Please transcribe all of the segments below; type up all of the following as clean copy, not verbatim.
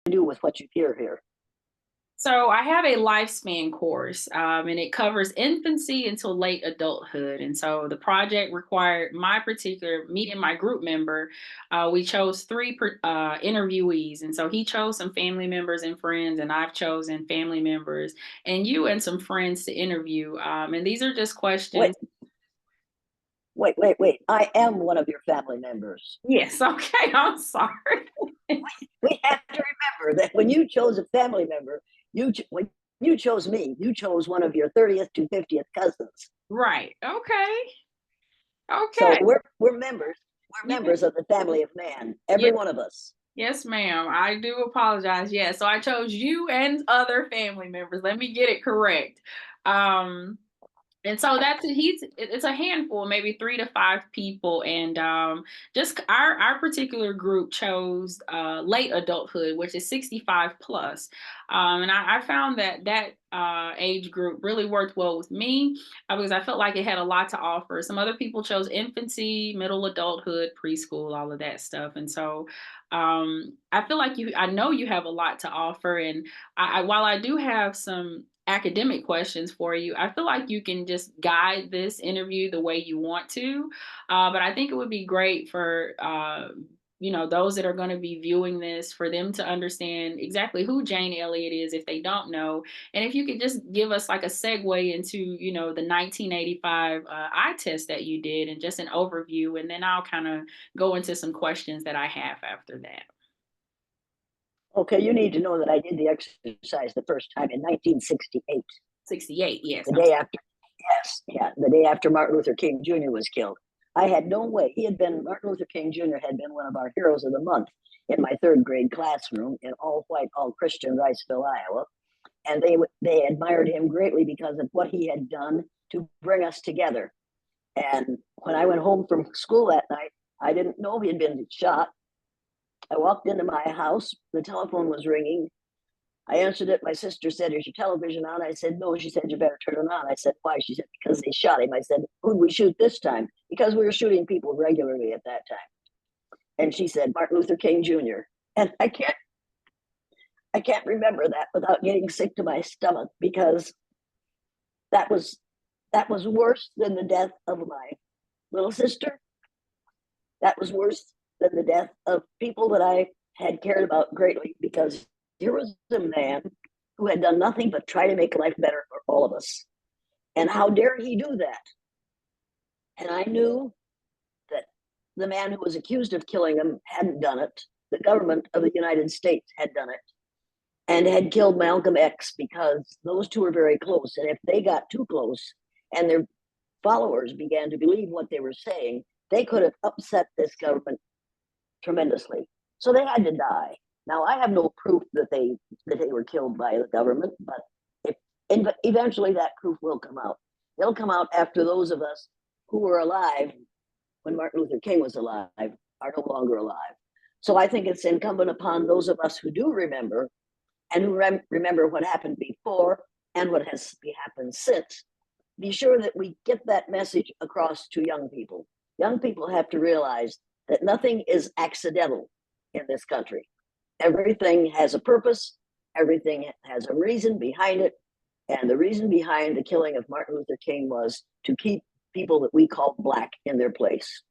do with what you hear here? So I have a lifespan course, and it covers infancy until late adulthood. And so the project required me and my group member. We chose three interviewees, and so he chose some family members and friends, and I've chosen family members and you and some friends to interview. And these are just Wait, questions. wait. I am one of your family members. Yes, okay. I'm sorry. We have to remember that when you chose a family member, when you chose me, you chose one of your 30th to 50th cousins. Right. Okay. So Okay. we're members. We're Yeah. members of the family of man, every one of us. Yes, ma'am. I do apologize. Yeah, so I chose you and other family members. Let me get it correct. Um, and so it's a handful, maybe 3 to 5 people, and just our particular group chose late adulthood, which is 65 plus, and I found that age group really worked well with me because I felt like it had a lot to offer. Some other people chose infancy, middle adulthood, preschool, all of that stuff, and so I feel like I know you have a lot to offer, and while I do have some academic questions for you, I feel like you can just guide this interview the way you want to. But I think it would be great for those that are going to be viewing this for them to understand exactly who Jane Elliott is if they don't know, and if you could just give us like a segue into the 1985 eye test that you did and just an overview, and then I'll kind of go into some questions that I have after that. Okay, you need to know that I did the exercise the first time in 1968, 68, yes. the day after. Yes, yeah, the day after Martin Luther King Jr. was killed. I had no way. Martin Luther King Jr. had been one of our heroes of the month in my third grade classroom in all white, all Christian Riceville, Iowa. And they admired him greatly because of what he had done to bring us together. And when I went home from school that night, I didn't know he had been shot. I walked into my house, the telephone was ringing. I answered it. My sister said, "Is your television on?" I said, "No." She said, "You better turn it on." I said, "Why?" She said, "Because they shot him." I said, "Who'd we shoot this time?" Because we were shooting people regularly at that time. And she said, "Martin Luther King Jr." And I can't remember that without getting sick to my stomach, because that was that was worse than the death of my little sister. That was worse than the death of people that I had cared about greatly, because here was a man who had done nothing but try to make life better for all of us. And how dare he do that? And I knew that the man who was accused of killing him hadn't done it. The government of the United States had done it and had killed Malcolm X, because those two were very close. And if they got too close and their followers began to believe what they were saying, they could have upset this government tremendously. So they had to die. Now, I have no proof that they were killed by the government, but if, eventually that proof will come out. It'll come out after those of us who were alive when Martin Luther King was alive are no longer alive. So I think it's incumbent upon those of us who do remember, and who remember what happened before and what has happened since, be sure that we get that message across to young people. Young people have to realize that nothing is accidental in this country. Everything has a purpose, everything has a reason behind it. And the reason behind the killing of Martin Luther King was to keep people that we call Black in their place.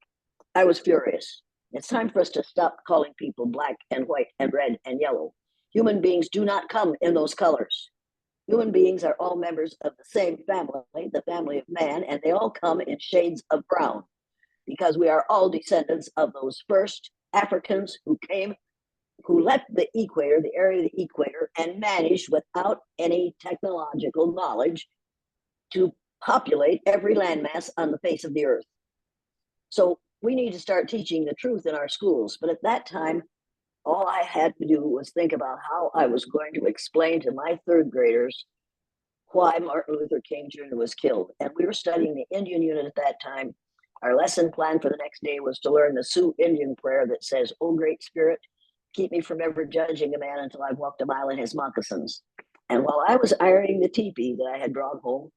I was furious. It's time for us to stop calling people black and white and red and yellow. Human beings do not come in those colors. Human beings are all members of the same family, the family of man, and they all come in shades of brown, because we are all descendants of those first Africans who left the equator, the area of the equator, and managed without any technological knowledge to populate every landmass on the face of the earth. So we need to start teaching the truth in our schools. But at that time, all I had to do was think about how I was going to explain to my third graders why Martin Luther King Jr. was killed. And we were studying the Indian unit at that time. Our lesson plan for the next day was to learn the Sioux Indian prayer that says, "Oh, Great Spirit, keep me from ever judging a man until I've walked a mile in his moccasins." And while I was ironing the teepee that I had brought home,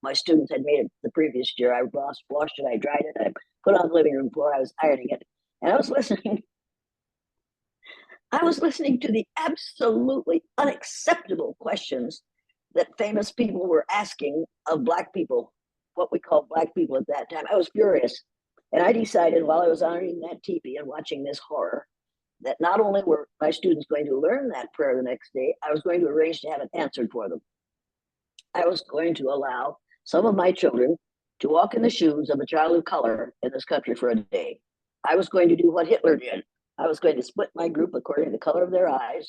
my students had made it the previous year, I washed it, I dried it, I put it on the living room floor, I was ironing it, and I was listening. I was listening to the absolutely unacceptable questions that famous people were asking of Black people, what we called Black people at that time. I was furious. And I decided while I was honoring that teepee and watching this horror, that not only were my students going to learn that prayer the next day, I was going to arrange to have it answered for them. I was going to allow some of my children to walk in the shoes of a child of color in this country for a day. I was going to do what Hitler did. I was going to split my group according to the color of their eyes.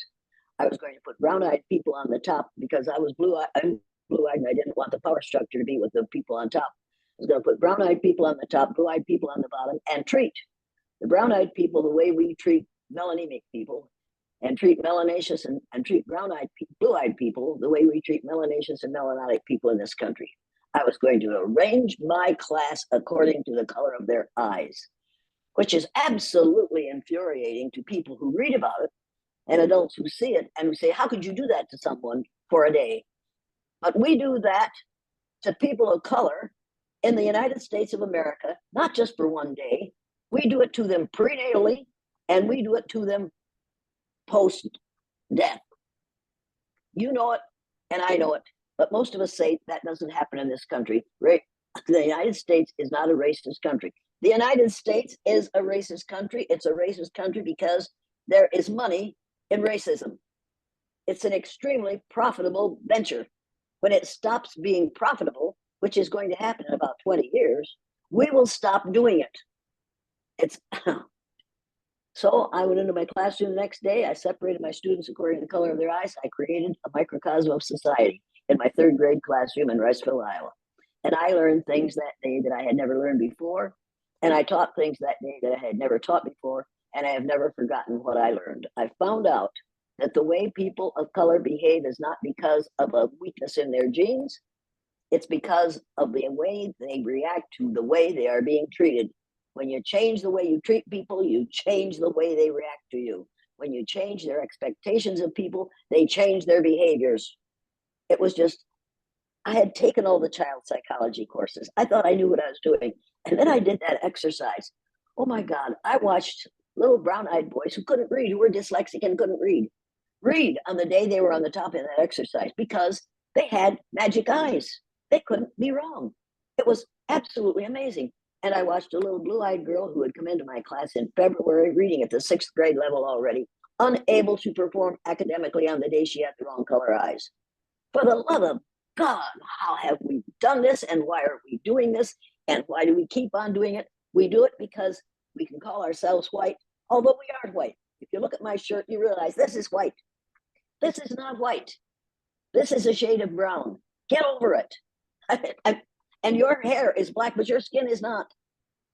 I was going to put brown-eyed people on the top because I was blue-eyed. I'm blue-eyed, and I didn't want the power structure to be with the people on top. I was going to put brown-eyed people on the top, blue-eyed people on the bottom, and treat the brown-eyed people the way we treat melanemic people, and treat melanaceous and treat brown-eyed, blue-eyed people the way we treat melanaceous and melanotic people in this country. I was going to arrange my class according to the color of their eyes, which is absolutely infuriating to people who read about it and adults who see it and who say, how could you do that to someone for a day? But we do that to people of color in the United States of America, not just for one day. We do it to them prenatally, and we do it to them post-death. You know it, and I know it, but most of us say that doesn't happen in this country. Right? The United States is not a racist country. The United States is a racist country. It's a racist country because there is money in racism. It's an extremely profitable venture. When it stops being profitable, which is going to happen in about 20 years, we will stop doing it. It's so I went into my classroom the next day. I separated my students according to the color of their eyes. I created a microcosm of society in my third grade classroom in Riceville, Iowa. And I learned things that day that I had never learned before. And I taught things that day that I had never taught before. And I have never forgotten what I learned. I found out that the way people of color behave is not because of a weakness in their genes. It's because of the way they react to the way they are being treated. When you change the way you treat people, you change the way they react to you. When you change their expectations of people, they change their behaviors. It was just, I had taken all the child psychology courses. I thought I knew what I was doing. And then I did that exercise. Oh my God, I watched little brown-eyed boys who couldn't read, who were dyslexic and couldn't read on the day they were on the top of that exercise because they had magic eyes. They couldn't be wrong. It was absolutely amazing. And I watched a little blue-eyed girl who had come into my class in February, reading at the 6th grade level already, unable to perform academically on the day she had the wrong color eyes. For the love of God, how have we done this? And why are we doing this? And why do we keep on doing it? We do it because we can call ourselves white, although we aren't white. If you look at my shirt, you realize this is white. This is not white. This is a shade of brown. Get over it. And your hair is black, but your skin is not.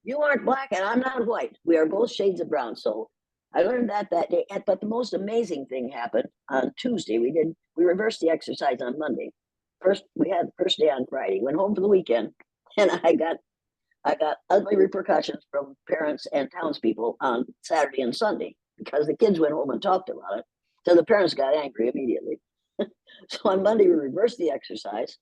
You aren't black, and I'm not white. We are both shades of brown. So I learned that day. But the most amazing thing happened on Tuesday. We reversed the exercise on Monday. First, we had the first day on Friday. Went home for the weekend, and I got ugly repercussions from parents and townspeople on Saturday and Sunday because the kids went home and talked about it. So the parents got angry immediately. So on Monday, we reversed the exercise.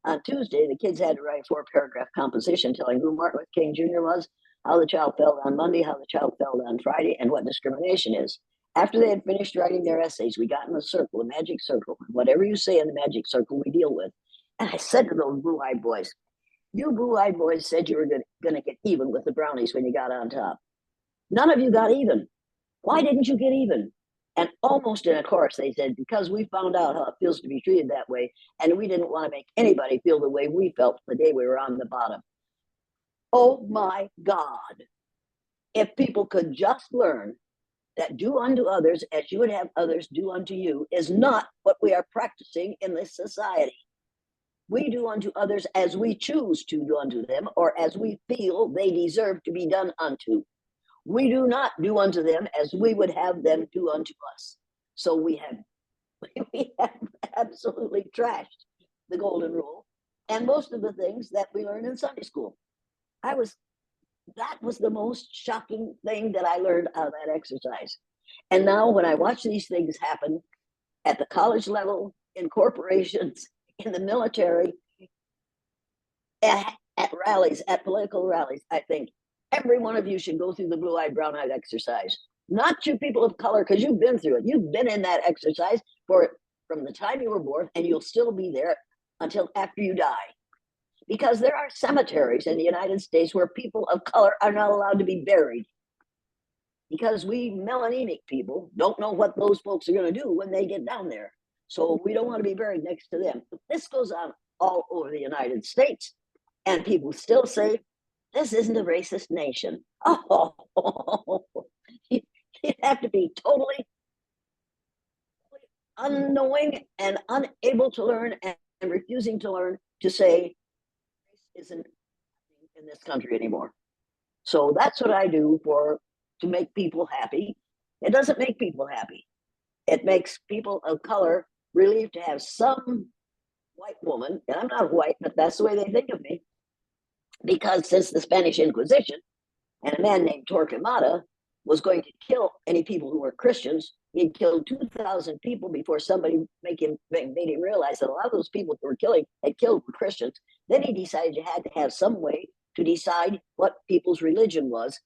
On Tuesday, the kids had to write a 4-paragraph composition telling who Martin Luther King Jr. was, how the child felt on Monday, how the child felt on Friday, and what discrimination is. After they had finished writing their essays, we got in a circle, a magic circle. Whatever you say in the magic circle, we deal with. And I said to those blue-eyed boys, you blue-eyed boys said you were going to get even with the brownies when you got on top. None of you got even. Why didn't you get even? And almost in a chorus, they said, because we found out how it feels to be treated that way, and we didn't want to make anybody feel the way we felt the day we were on the bottom. Oh my God. If people could just learn that do unto others as you would have others do unto you is not what we are practicing in this society. We do unto others as we choose to do unto them, or as we feel they deserve to be done unto. We do not do unto them as we would have them do unto us. So we have absolutely trashed the golden rule and most of the things that we learn in Sunday school. That was the most shocking thing that I learned out of that exercise. And now when I watch these things happen at the college level, in corporations, in the military, at rallies, at political rallies, I think every one of you should go through the blue-eyed, brown-eyed exercise. not you people of color, because you've been through it. You've been in that exercise from the time you were born, and you'll still be there until after you die. Because there are cemeteries in the United States where people of color are not allowed to be buried. Because we melanemic people don't know what those folks are going to do when they get down there. So we don't want to be buried next to them. But this goes on all over the United States. And people still say, this isn't a racist nation. Oh, you have to be totally unknowing and unable to learn and refusing to learn to say, this isn't in this country anymore. So that's what I do to make people happy. It doesn't make people happy. It makes people of color relieved to have some white woman, and I'm not white, but that's the way they think of me, because since the Spanish Inquisition, and a man named Torquemada was going to kill any people who were Christians, he'd killed 2,000 people before somebody made him realize that a lot of those people who were killing had killed Christians. Then he decided you had to have some way to decide what people's religion was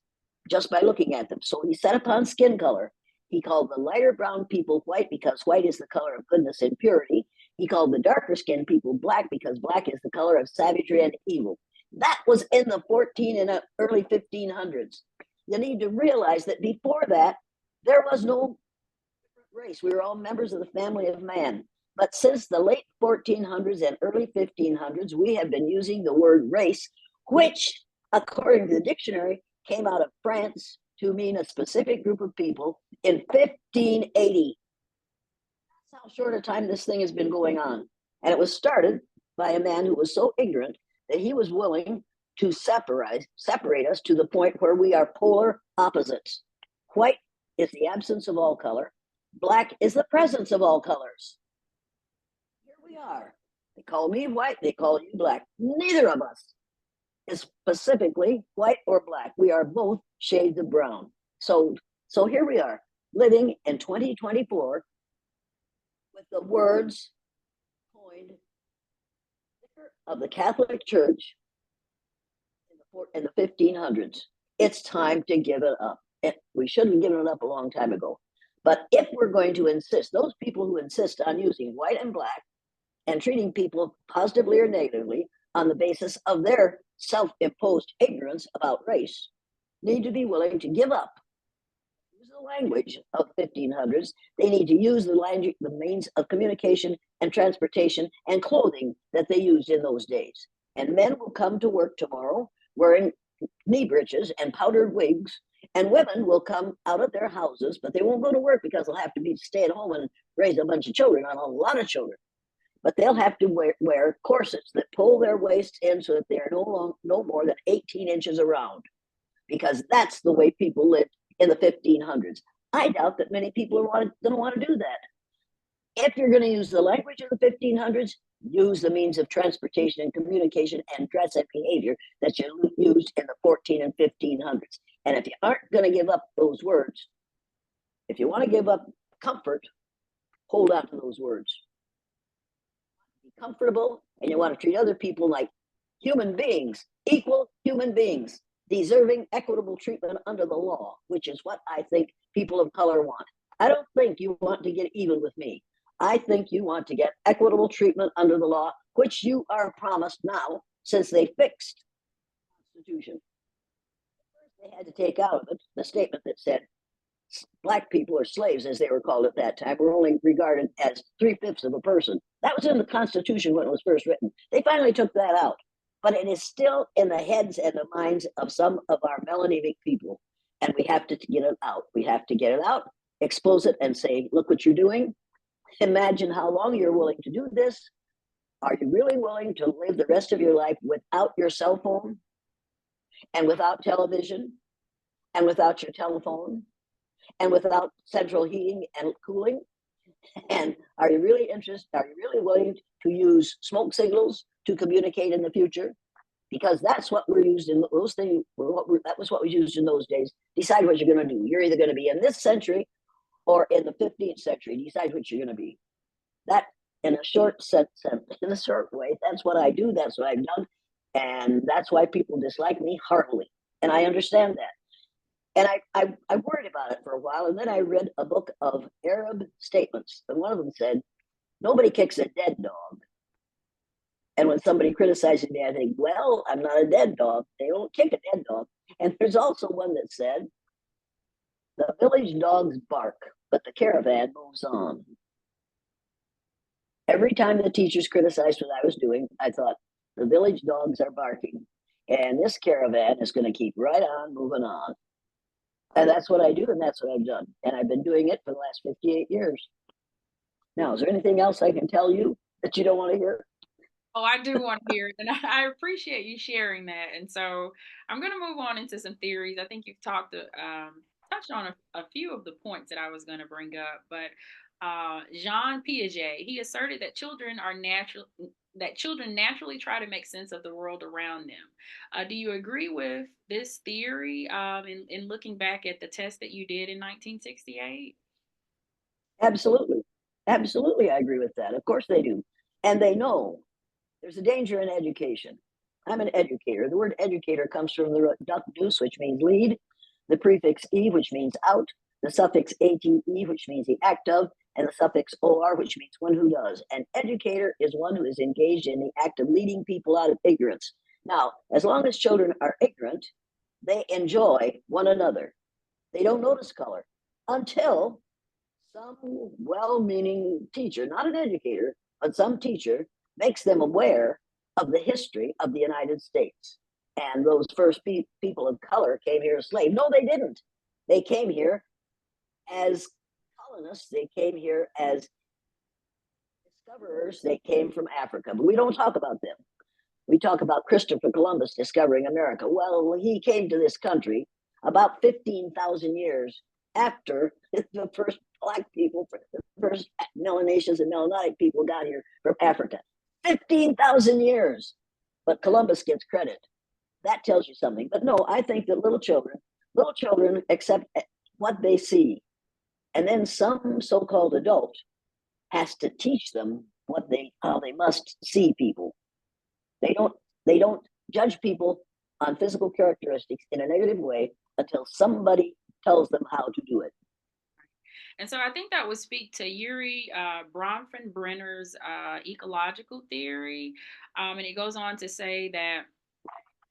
just by looking at them. So he set upon skin color. He called the lighter brown people white because white is the color of goodness and purity. He called the darker skinned people black because black is the color of savagery and evil. That was in the early 1500s. You need to realize that before that, there was no race. We were all members of the family of man. But since the late 1400s and early 1500s, we have been using the word race, which, according to the dictionary, came out of France to mean a specific group of people in 1580. That's how short a time this thing has been going on. And it was started by a man who was so ignorant that he was willing to separate us to the point where we are polar opposites. White is the absence of all color. Black is the presence of all colors. Here we are. They call me white, they call you black. Neither of us is specifically white or black. We are both shades of brown. So here we are, living in 2024 with the words coined of the Catholic Church in the 1500s. It's time to give it up. We should have given it up a long time ago. But if we're going to insist, those people who insist on using white and black and treating people positively or negatively on the basis of their self-imposed ignorance about race, need to be willing to give up. Use the language of 1500s. They need to use the language, the means of communication and transportation and clothing that they used in those days. And men will come to work tomorrow wearing knee breeches and powdered wigs, and women will come out of their houses, but they won't go to work because they'll have to stay at home and raise a bunch of children, on a lot of children. But they'll have to wear corsets that pull their waists in so that they are no more than 18 inches around, because that's the way people lived in the 1500s. I doubt that many people are going to want to do that. If you're going to use the language of the 1500s, use the means of transportation and communication and dress and behavior that you used in the 14 and 1500s. And if you aren't going to give up those words, if you want to give up comfort, hold on to those words. Be comfortable, and you want to treat other people like human beings, equal human beings, deserving equitable treatment under the law, which is what I think people of color want. I don't think you want to get even with me. I think you want to get equitable treatment under the law, which you are promised now since they fixed the Constitution. They had to take out of it the statement that said black people, or slaves as they were called at that time, were only regarded as 3/5 of a person. That was in the Constitution when it was first written. They finally took that out, but it is still in the heads and the minds of some of our melanemic people, and we have to get it out. We have to get it out, expose it, and say, look what you're doing. Imagine how long you're willing to do this. Are you really willing to live the rest of your life without your cell phone, and without television, and without your telephone, and without central heating and cooling? And are you really interested? Are you really willing to use smoke signals to communicate in the future? Because that's what we're used in those things. That was what was used in those days. Decide what you're going to do. You're either going to be in this century or in the 15th century. Decide what you're going to be. That, in a short way, that's what I do. That's what I've done, and that's why people dislike me heartily. And I understand that. And I worried about it for a while, and then I read a book of Arab statements, and one of them said, "Nobody kicks a dead dog." And when somebody criticizes me, I think, well, I'm not a dead dog. They don't kick a dead dog. And there's also one that said, "The village dogs bark, but the caravan moves on." Every time the teachers criticized what I was doing, I thought, the village dogs are barking, and this caravan is going to keep right on moving on. And that's what I do, and that's what I've done. And I've been doing it for the last 58 years. Now, is there anything else I can tell you that you don't want to hear? Oh, I do want to hear it, and I appreciate you sharing that. And so I'm going to move on into some theories. I think you've touched on a few of the points that I was going to bring up, but Jean Piaget, he asserted that children naturally try to make sense of the world around them. Do you agree with this theory? In looking back at the test that you did in 1968? Absolutely. Absolutely, I agree with that. Of course they do. And they know there's a danger in education. I'm an educator. The word educator comes from the root duc dus, which means lead, the prefix e, which means out, the suffix ate, which means the act of, and the suffix or, which means one who does. An educator is one who is engaged in the act of leading people out of ignorance. Now, as long as children are ignorant, they enjoy one another. They don't notice color until some well-meaning teacher, not an educator, but some teacher makes them aware of the history of the United States. And those first people of color came here as slaves. No, they didn't. They came here as colonists. They came here as discoverers. They came from Africa, but we don't talk about them. We talk about Christopher Columbus discovering America. Well, he came to this country about 15,000 years after the first Black people, the first melanaceous and melanitic people got here from Africa. 15,000 years. But Columbus gets credit. That tells you something. But no, I think that little children accept what they see. And then some so-called adult has to teach them how they must see people. They don't judge people on physical characteristics in a negative way until somebody tells them how to do it. And so I think that would speak to Yuri Bronfenbrenner's ecological theory. And it goes on to say that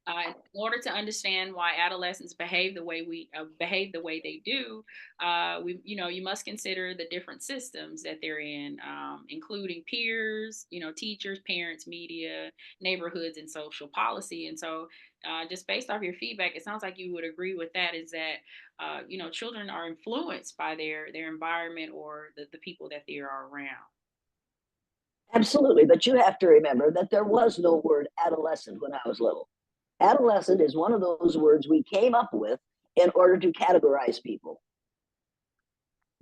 in order to understand why adolescents behave the way they do, you must consider the different systems that they're in, including peers, teachers, parents, media, neighborhoods, and social policy. And so, just based off your feedback, it sounds like you would agree with that. Is that children are influenced by their environment or the people that they are around. Absolutely. But you have to remember that there was no word adolescent when I was little. Adolescent is one of those words we came up with in order to categorize people.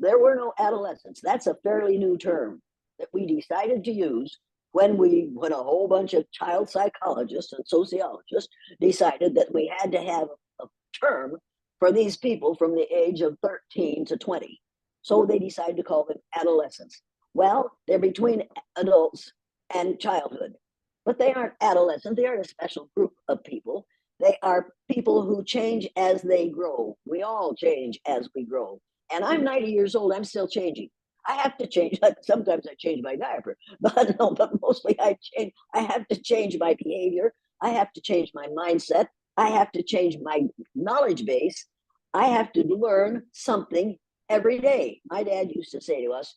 There were no adolescents. That's a fairly new term that we decided to use when a whole bunch of child psychologists and sociologists decided that we had to have a term for these people from the age of 13 to 20. So they decided to call them adolescents. Well, they're between adults and childhood, but they aren't adolescents. They aren't a special group of people. They are people who change as they grow. We all change as we grow. And I'm 90 years old. I'm still changing. I have to change. Like sometimes I change my diaper, but no, but mostly I change. I have to change my behavior. I have to change my mindset. I have to change my knowledge base. I have to learn something every day. My dad used to say to us,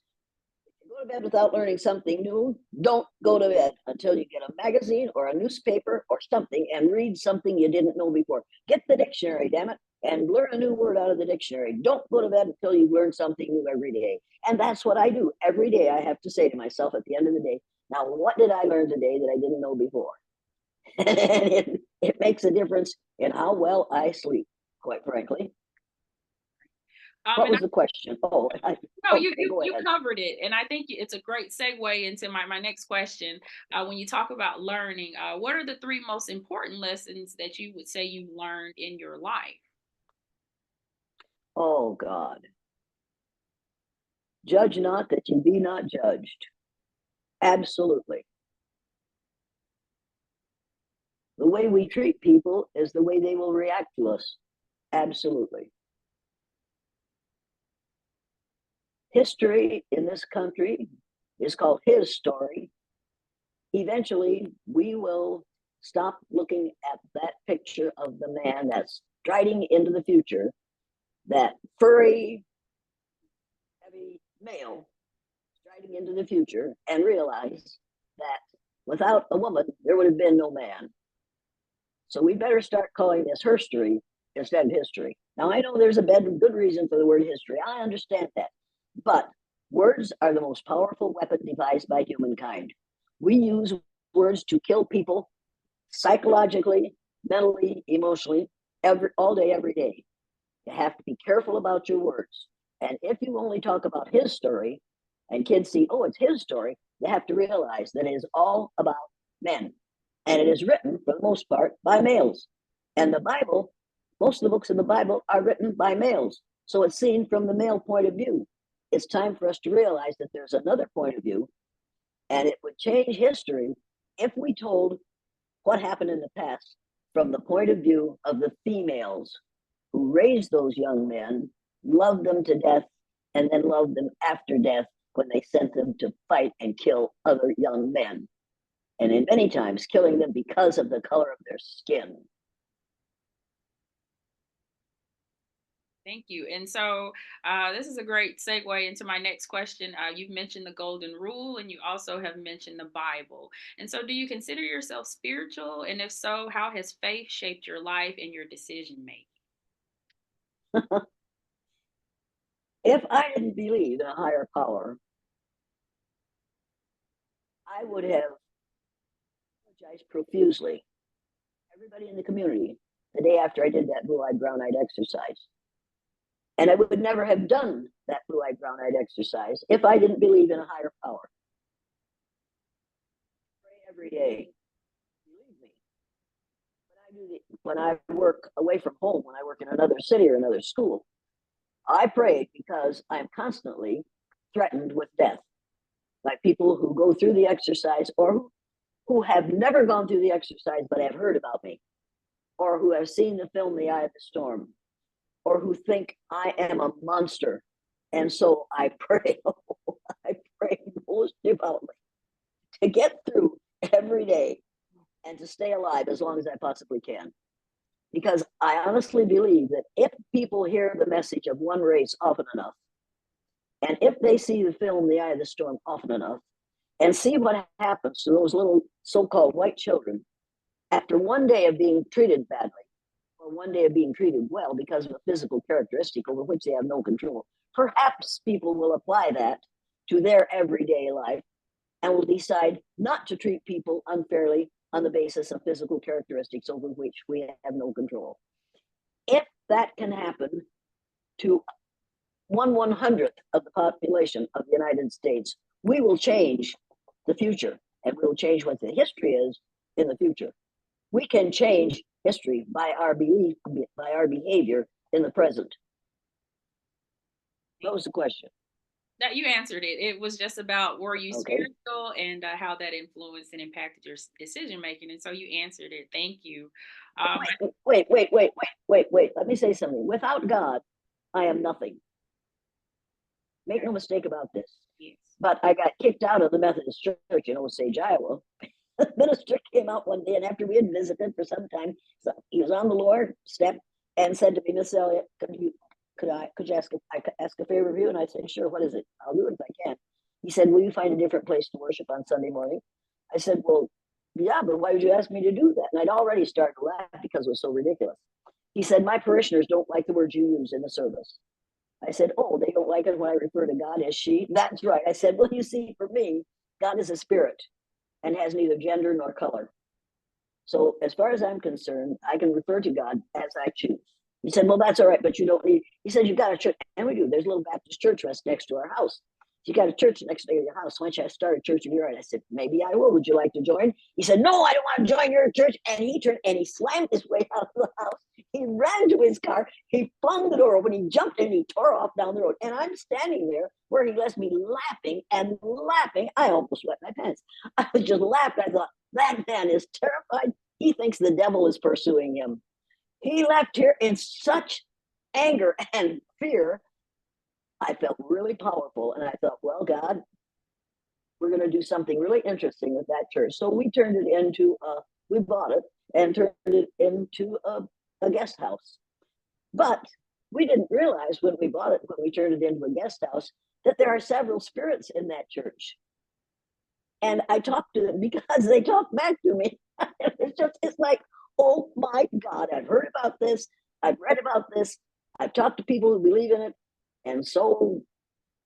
go to bed without learning something new, don't go to bed until you get a magazine or a newspaper or something and read something you didn't know before. Get the dictionary, damn it, and learn a new word out of the dictionary. Don't go to bed until you learn something new every day. And that's what I do. Every day I have to say to myself at the end of the day, now, what did I learn today that I didn't know before? And it makes a difference in how well I sleep, quite frankly. What And was the question? No, you Okay, you go you ahead. covered it, and I think it's a great segue into my next question. When you talk about learning, what are the three most important lessons that you would say you learned in your life? Oh, God. Judge not that you be not judged. Absolutely. The way we treat people is the way they will react to us. Absolutely. History in this country is called his story. Eventually, we will stop looking at that picture of the man that's striding into the future, that furry, heavy male striding into the future, and realize that without a woman, there would have been no man. So we better start calling this herstory instead of history. Now, I know there's a good reason for the word history. I understand that. But words are the most powerful weapon devised by humankind. We use words to kill people psychologically, mentally, emotionally, all day, every day. You have to be careful about your words. And if you only talk about his story and kids see, oh, it's his story, they have to realize that it is all about men. And it is written, for the most part, by males. And the Bible, most of the books in the Bible are written by males. So it's seen from the male point of view. It's time for us to realize that there's another point of view, and it would change history if we told what happened in the past from the point of view of the females who raised those young men, loved them to death, and then loved them after death when they sent them to fight and kill other young men. And in many times, killing them because of the color of their skin. Thank you. And so this is a great segue into my next question. You've mentioned the golden rule, and you also have mentioned the Bible. And so do you consider yourself spiritual? And if so, how has faith shaped your life and your decision making? If I didn't believe in a higher power, I would have apologized profusely. Everybody in the community, the day after I did that blue-eyed, brown-eyed exercise. And I would never have done that blue-eyed, brown-eyed exercise if I didn't believe in a higher power. Pray every day. Believe me. When I work away from home, when I work in another city or another school, I pray because I'm constantly threatened with death by people who go through the exercise or who have never gone through the exercise but have heard about me, or who have seen the film The Eye of the Storm, or who think I am a monster. And so I pray, I pray most devoutly to get through every day and to stay alive as long as I possibly can. Because I honestly believe that if people hear the message of one race often enough, and if they see the film The Eye of the Storm often enough, and see what happens to those little so-called white children after one day of being treated badly, or one day of being treated well because of a physical characteristic over which they have no control, perhaps people will apply that to their everyday life and will decide not to treat people unfairly on the basis of physical characteristics over which we have no control. If that can happen to 1/100th of the population of the United States, we will change the future, and we will change what the history is in the future. We can change history by our belief, by our behavior in the present. What was the question? That you answered it. It was just about were you Okay. spiritual and how that influenced and impacted your decision making. And so you answered it. Thank you. Um, Wait. Let me say something. Without God, I am nothing. Make no mistake about this. yes. But I got kicked out of the Methodist Church in Osage, Iowa. The minister came out one day, and after we had visited for some time, so he was on the Lord step and said to me, Miss Elliott, could you ask a favor of you? And I said, sure, what is it? I'll do it if I can. He said, will you find a different place to worship on Sunday morning? I said, well, yeah, but why would you ask me to do that? And I'd already started to laugh because it was so ridiculous. He said, my parishioners don't like the words you use in the service. I said, oh, they don't like it when I refer to God as she? That's right. I said, well, you see, for me, God is a spirit and has neither gender nor color. So as far as I'm concerned, I can refer to God as I choose. He said, well, that's all right, but you don't need, he said, you've got a church, and we do. There's a little Baptist church right next to our house. You got a church next to your house. Why don't you start a church of your own? I said, maybe I will. Would you like to join? He said, no, I don't want to join your church. And he turned and he slammed his way out of the house. He ran to his car. He flung the door open. He jumped in. He tore off down the road. And I'm standing there where he left me laughing and laughing. I almost wet my pants. I was just laughing. I thought, that man is terrified. He thinks the devil is pursuing him. He left here in such anger and fear. I felt really powerful. And I thought, well, God, we're going to do something really interesting with that church. So we turned it into, we bought it and turned it into a guest house. But we didn't realize when we bought it, when we turned it into a guest house, that there are several spirits in that church. And I talked to them because they talked back to me. It's like, oh my God, I've heard about this. I've read about this. I've talked to people who believe in it. And so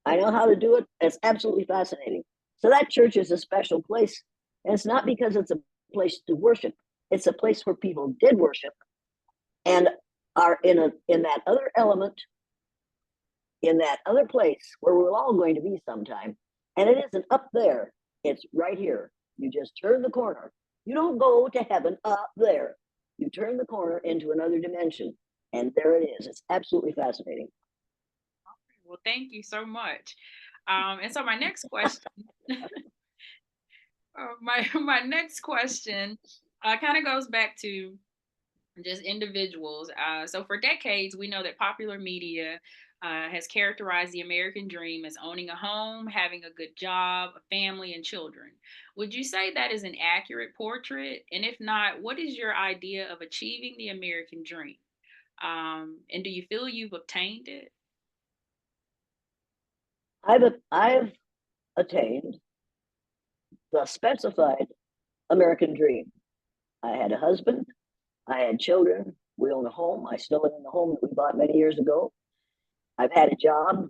I know how to do it. It's absolutely fascinating. So that church is a special place. And it's not because it's a place to worship. It's a place where people did worship and are in that other element, in that other place where we're all going to be sometime. And it isn't up there. It's right here. You just turn the corner. You don't go to heaven up there. You turn the corner into another dimension. And there it is. It's absolutely fascinating. Well, thank you so much. And so my next question, my next question, kind of goes back to just individuals. So for decades, we know that popular media has characterized the American dream as owning a home, having a good job, a family, and children. Would you say that is an accurate portrait? And if not, what is your idea of achieving the American dream? And do you feel you've obtained it? I've attained the specified American dream. I had a husband. I had children. We own a home. I still live in the home that we bought many years ago. I've had a job,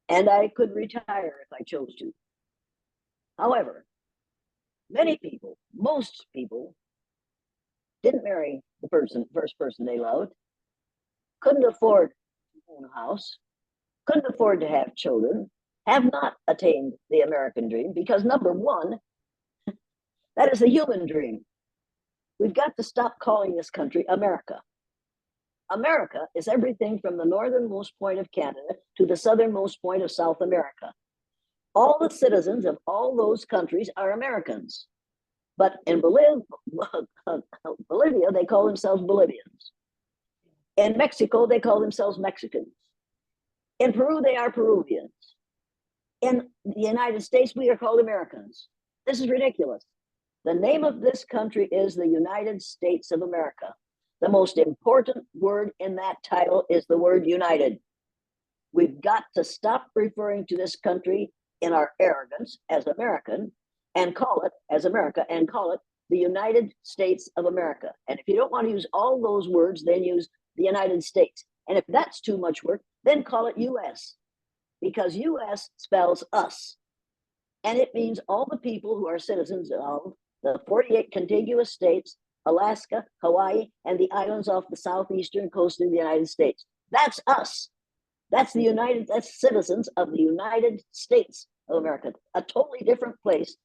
and I could retire if I chose to. However, many people, most people, didn't marry the first person they loved, couldn't afford to own a house, couldn't afford to have children, have not attained the American dream because, number one, that is the human dream. We've got to stop calling this country America. America is everything from the northernmost point of Canada to the southernmost point of South America. All the citizens of all those countries are Americans. But in Bolivia, they call themselves Bolivians. In Mexico, they call themselves Mexicans. In Peru, they are Peruvians. In the United States, we are called Americans. This is ridiculous. The name of this country is the United States of America. The most important word in that title is the word united. We've got to stop referring to this country in our arrogance as American and call it as America and call it the United States of America. And if you don't want to use all those words, then use the United States. And if that's too much work, then call it US, because US spells us. And it means all the people who are citizens of the 48 contiguous states, Alaska, Hawaii, and the islands off the southeastern coast of the United States. That's us. That's citizens of the United States of America, a totally different place,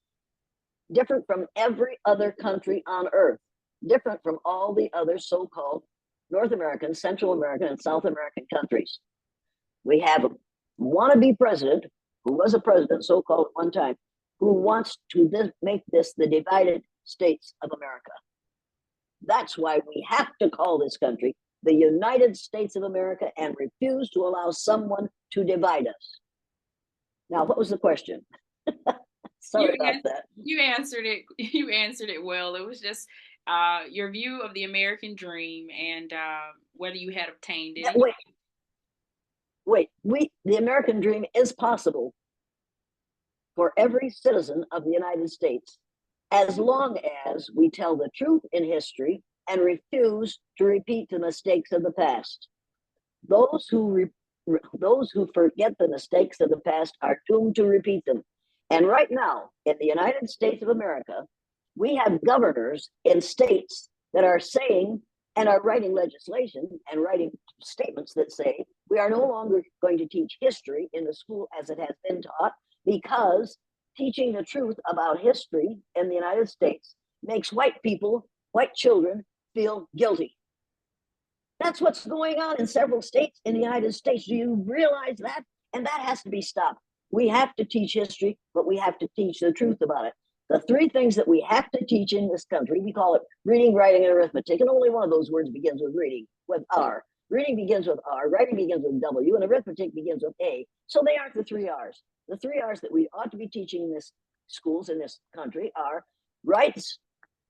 different from every other country on earth, different from all the other so-called North American, Central American, and South American countries. We have a wannabe president who was a president, so-called at one time, who wants to make this the divided states of America. That's why we have to call this country the United States of America and refuse to allow someone to divide us. Now, what was the question? Sorry about that. You answered it. You answered it well. It was just your view of the American dream and whether you had obtained it. Yeah, wait. The American dream is possible for every citizen of the United States, as long as we tell the truth in history and refuse to repeat the mistakes of the past. Those who forget the mistakes of the past are doomed to repeat them. And right now, in the United States of America, we have governors in states that are saying and are writing legislation and writing statements that say we are no longer going to teach history in the school as it has been taught, because teaching the truth about history in the United States makes white people, white children, feel guilty. That's what's going on in several states in the United States. Do you realize that? And that has to be stopped. We have to teach history, but we have to teach the truth about it. The three things that we have to teach in this country, we call it reading, writing, and arithmetic. And only one of those words begins with reading, with R. Reading begins with R, writing begins with W, and arithmetic begins with A. So they aren't the three R's. The three R's that we ought to be teaching in this schools in this country are rights,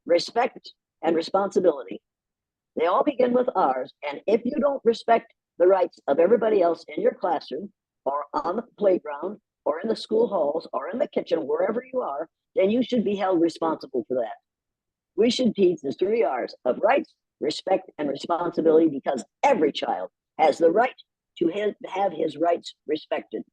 respect, and responsibility. They all begin with R's. And if you don't respect the rights of everybody else in your classroom or on the playground or in the school halls or in the kitchen, wherever you are, then you should be held responsible for that. We should teach the three R's of rights, respect, and responsibility, because every child has the right to have his rights respected.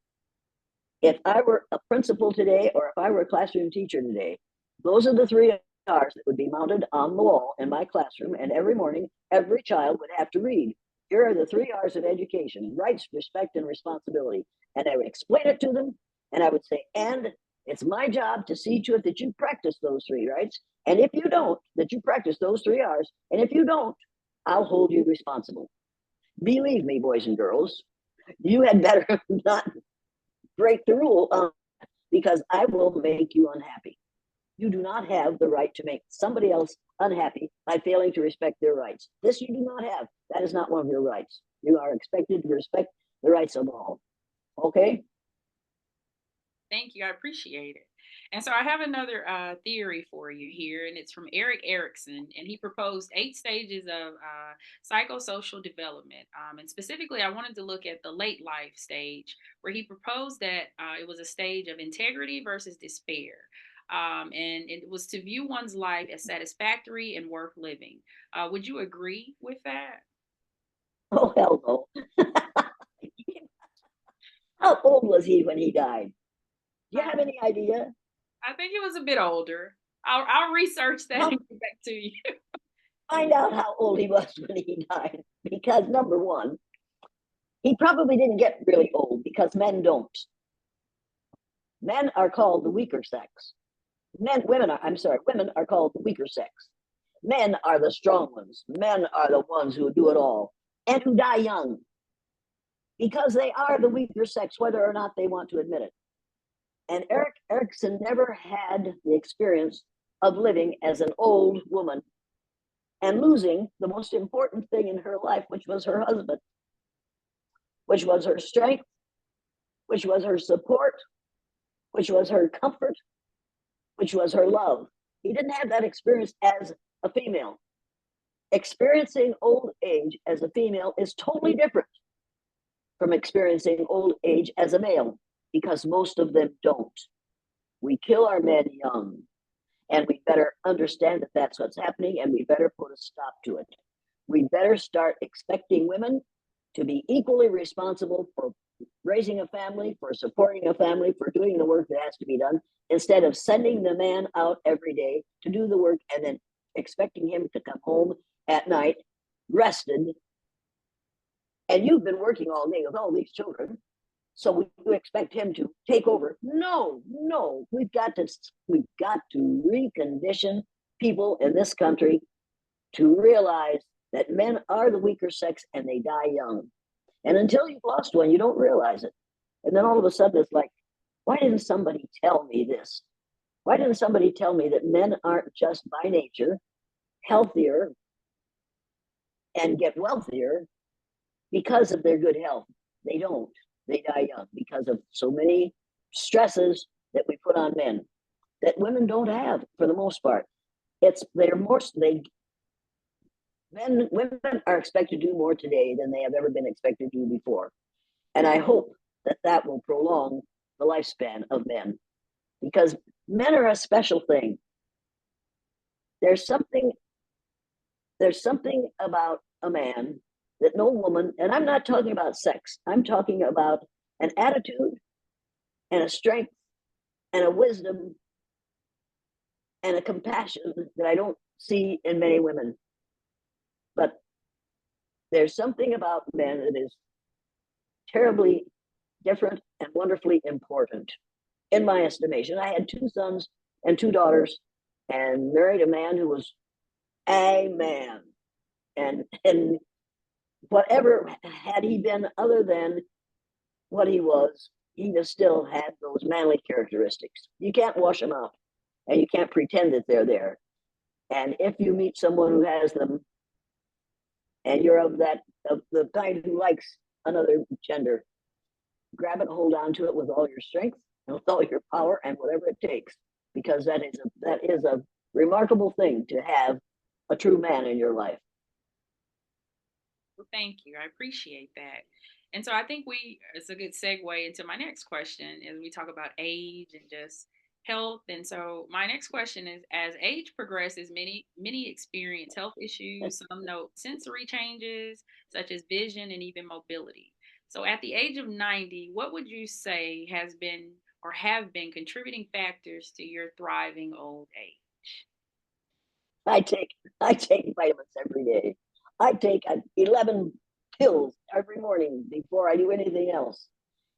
If I were a principal today, or if I were a classroom teacher today, those are the three R's that would be mounted on the wall in my classroom, and every morning, every child would have to read. Here are the three R's of education: rights, respect, and responsibility. And I would explain it to them, and I would say, and it's my job to see to it that you practice those three rights. And if you don't, that you practice those three R's. And if you don't, I'll hold you responsible. Believe me, boys and girls, you had better not break the rule, because I will make you unhappy. You do not have the right to make somebody else unhappy by failing to respect their rights. This you do not have. That is not one of your rights. You are expected to respect the rights of all. Okay? Thank you. I appreciate it. And so I have another theory for you here, and it's from Eric Erickson, and he proposed 8 stages of psychosocial development. And specifically, I wanted to look at the late life stage, where he proposed that it was a stage of integrity versus despair. And it was to view one's life as satisfactory and worth living. Would you agree with that? Oh, hell no. How old was he when he died? Do you have any idea? I think it was a bit older. I'll research that How, and get back to you. find out how old he was when he died. Because number one, he probably didn't get really old, because men don't. Men are called the weaker sex. Women are called the weaker sex. Men are the strong ones. Men are the ones who do it all and who die young, because they are the weaker sex, whether or not they want to admit it. And Eric Erickson never had the experience of living as an old woman and losing the most important thing in her life, which was her husband, which was her strength, which was her support, which was her comfort, which was her love. He didn't have that experience as a female. Experiencing old age as a female is totally different from experiencing old age as a male, because most of them don't. We kill our men young, and we better understand that that's what's happening, and we better put a stop to it. We better start expecting women to be equally responsible for raising a family, for supporting a family, for doing the work that has to be done, instead of sending the man out every day to do the work and then expecting him to come home at night rested. And you've been working all day with all these children, so we expect him to take over. No, we've got to recondition people in this country to realize that men are the weaker sex and they die young. And until you've lost one, you don't realize it. And then all of a sudden it's like, why didn't somebody tell me this? Why didn't somebody tell me that men aren't just by nature healthier and get wealthier because of their good health? They don't. They die young because of so many stresses that we put on men that women don't have, for the most part. Women are expected to do more today than they have ever been expected to do before. And I hope that that will prolong the lifespan of men, because men are a special thing. There's something about a man that no woman, and I'm not talking about sex, I'm talking about an attitude and a strength and a wisdom and a compassion that I don't see in many women. But there's something about men that is terribly different and wonderfully important, in my estimation. I had 2 sons and 2 daughters, and married a man who was a man. And whatever had he been other than what he was, he just still had those manly characteristics. You can't wash them out, and you can't pretend that they're there. And if you meet someone who has them, and you're of that the kind who likes another gender. Grab it, hold on to it with all your strength and with all your power and whatever it takes, because that is a remarkable thing to have a true man in your life. Well, thank you. I appreciate that. And so I think it's a good segue into my next question as we talk about age and just health. And so my next question is, as age progresses, many experience health issues, some note sensory changes such as vision and even mobility. So at the age of 90, what would you say has been or have been contributing factors to your thriving old age? I take I take vitamins every day. I take 11 pills every morning before I do anything else.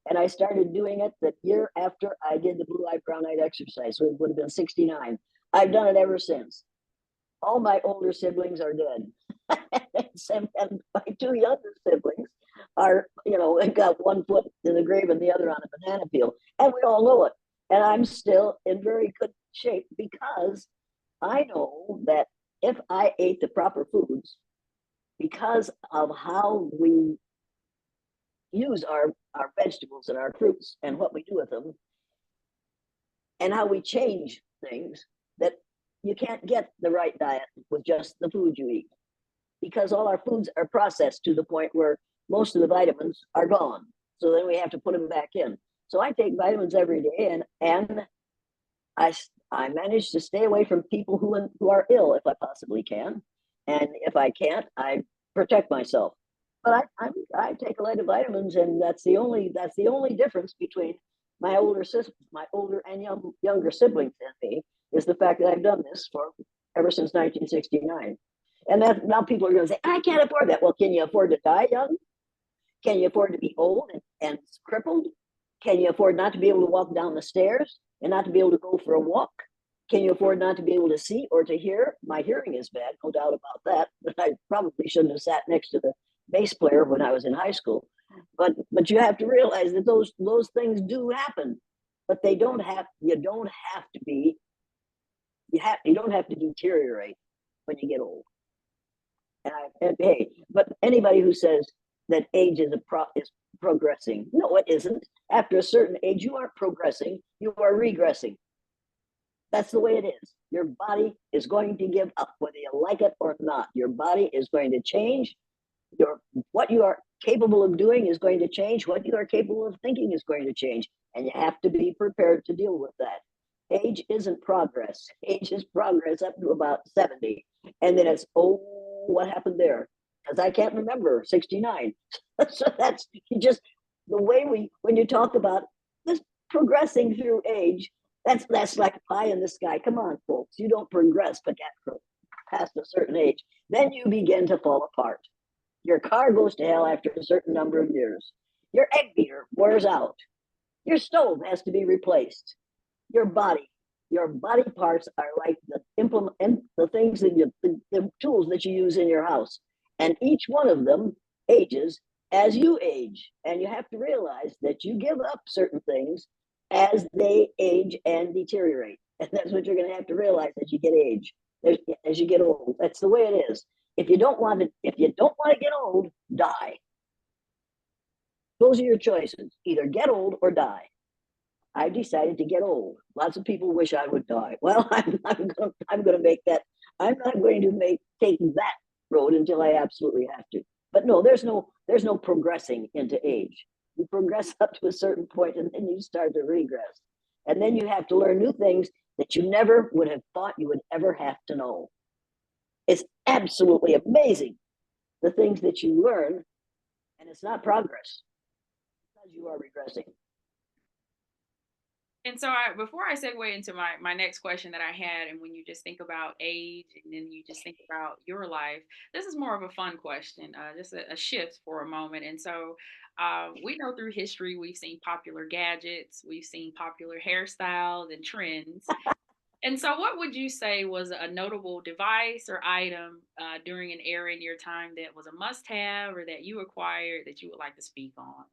And I started doing it the year after I did the blue light, brown light exercise. So it would have been 69. I've done it ever since. All my older siblings are dead. And my two younger siblings are, got one foot in the grave and the other on a banana peel. And we all know it. And I'm still in very good shape because I know that if I ate the proper foods, because of how we use our vegetables and our fruits and what we do with them, and how we change things, that you can't get the right diet with just the food you eat, because all our foods are processed to the point where most of the vitamins are gone. So then we have to put them back in. So I take vitamins every day, and I manage to stay away from people who are ill if I possibly can, and if I can't, I protect myself. But I take a lot of vitamins, and that's the only difference between my older and younger siblings and me, is the fact that I've done this for ever since 1969. And that now people are going to say, I can't afford that. Well, can you afford to die young? Can you afford to be old and crippled? Can you afford not to be able to walk down the stairs and not to be able to go for a walk? Can you afford not to be able to see or to hear? My hearing is bad, no doubt about that. But I probably shouldn't have sat next to the bass player when I was in high school. But you have to realize that those things do happen. But you don't have to be you don't have to deteriorate when you get old. And hey, but anybody who says that age is progressing, no, it isn't. After a certain age, you aren't progressing; you are regressing. That's the way it is. Your body is going to give up, whether you like it or not. Your body is going to change. What you are capable of doing is going to change. What you are capable of thinking is going to change, and you have to be prepared to deal with that. Age isn't progress. Age is progress up to about 70, and then it's, oh, what happened there? Because I can't remember 69. So that's just the way when you talk about this progressing through age, that's like pie in the sky. Come on, folks, you don't progress but past a certain age. Then you begin to fall apart. Your car goes to hell after a certain number of years. Your egg beater wears out. Your stove has to be replaced. Your body parts are like the things that the tools that you use in your house, and each one of them ages as you age, and you have to realize that you give up certain things as they age and deteriorate, and that's what you're going to have to realize as you get old. That's the way it is. If you don't want to get old, die. Those are your choices. Either get old or die. I decided to get old. Lots of people wish I would die. Well, I'm going to make that. I'm not going to take that road until I absolutely have to. But no, there's no progressing into age. You progress up to a certain point, and then you start to regress, and then you have to learn new things that you never would have thought you would ever have to know. It's absolutely amazing the things that you learn, and it's not progress because you are regressing. And so before I segue into my next question that I had, and when you just think about age and then you just think about your life, this is more of a fun question, just a shift for a moment. And so we know through history, we've seen popular gadgets, we've seen popular hairstyles and trends. And so what would you say was a notable device or item during an era in your time that was a must have or that you acquired that you would like to speak on?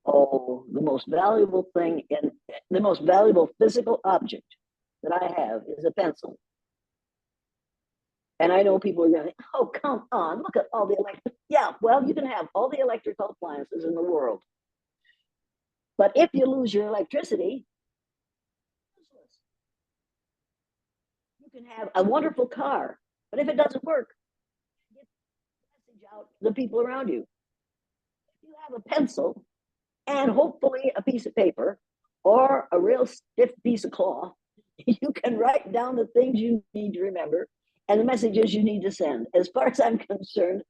Oh, the most valuable thing and the most valuable physical object that I have is a pencil. And I know people are going to think, oh, come on, look at all the electric. Yeah, well, you can have all the electrical appliances in the world. But if you lose your electricity, you can have a wonderful car. But if it doesn't work, get the message out to the people around you. If you have a pencil and hopefully a piece of paper or a real stiff piece of cloth, you can write down the things you need to remember and the messages you need to send. As far as I'm concerned,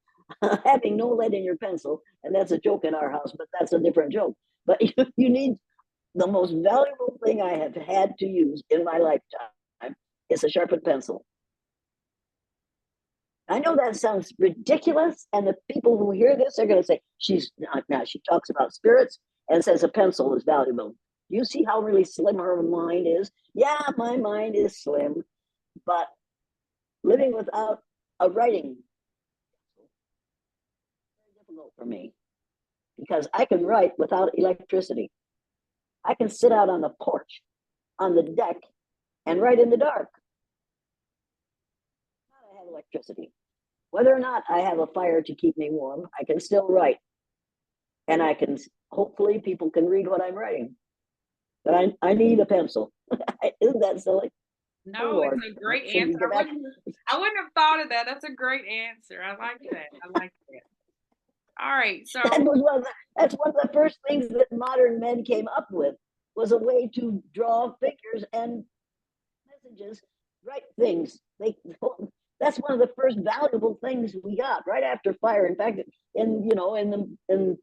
having no lead in your pencil, and that's a joke in our house, but that's a different joke. But you need the most valuable thing I have had to use in my lifetime is a sharpened pencil. I know that sounds ridiculous, and the people who hear this are going to say, she's not, now she talks about spirits and says a pencil is valuable. You see how really slim her mind is? Yeah, my mind is slim, but living without a writing is very difficult for me because I can write without electricity. I can sit out on the porch, on the deck, and write in the dark. I have electricity. Whether or not I have a fire to keep me warm, I can still write. And I can, hopefully, people can read what I'm writing. But I need a pencil. Isn't that silly? No, it's a great answer. I wouldn't have thought of that. That's a great answer. I like that. I like that. All right. So that's one of the first things that modern men came up with was a way to draw figures and messages, write things. That's one of the first valuable things we got right after fire. In fact, in in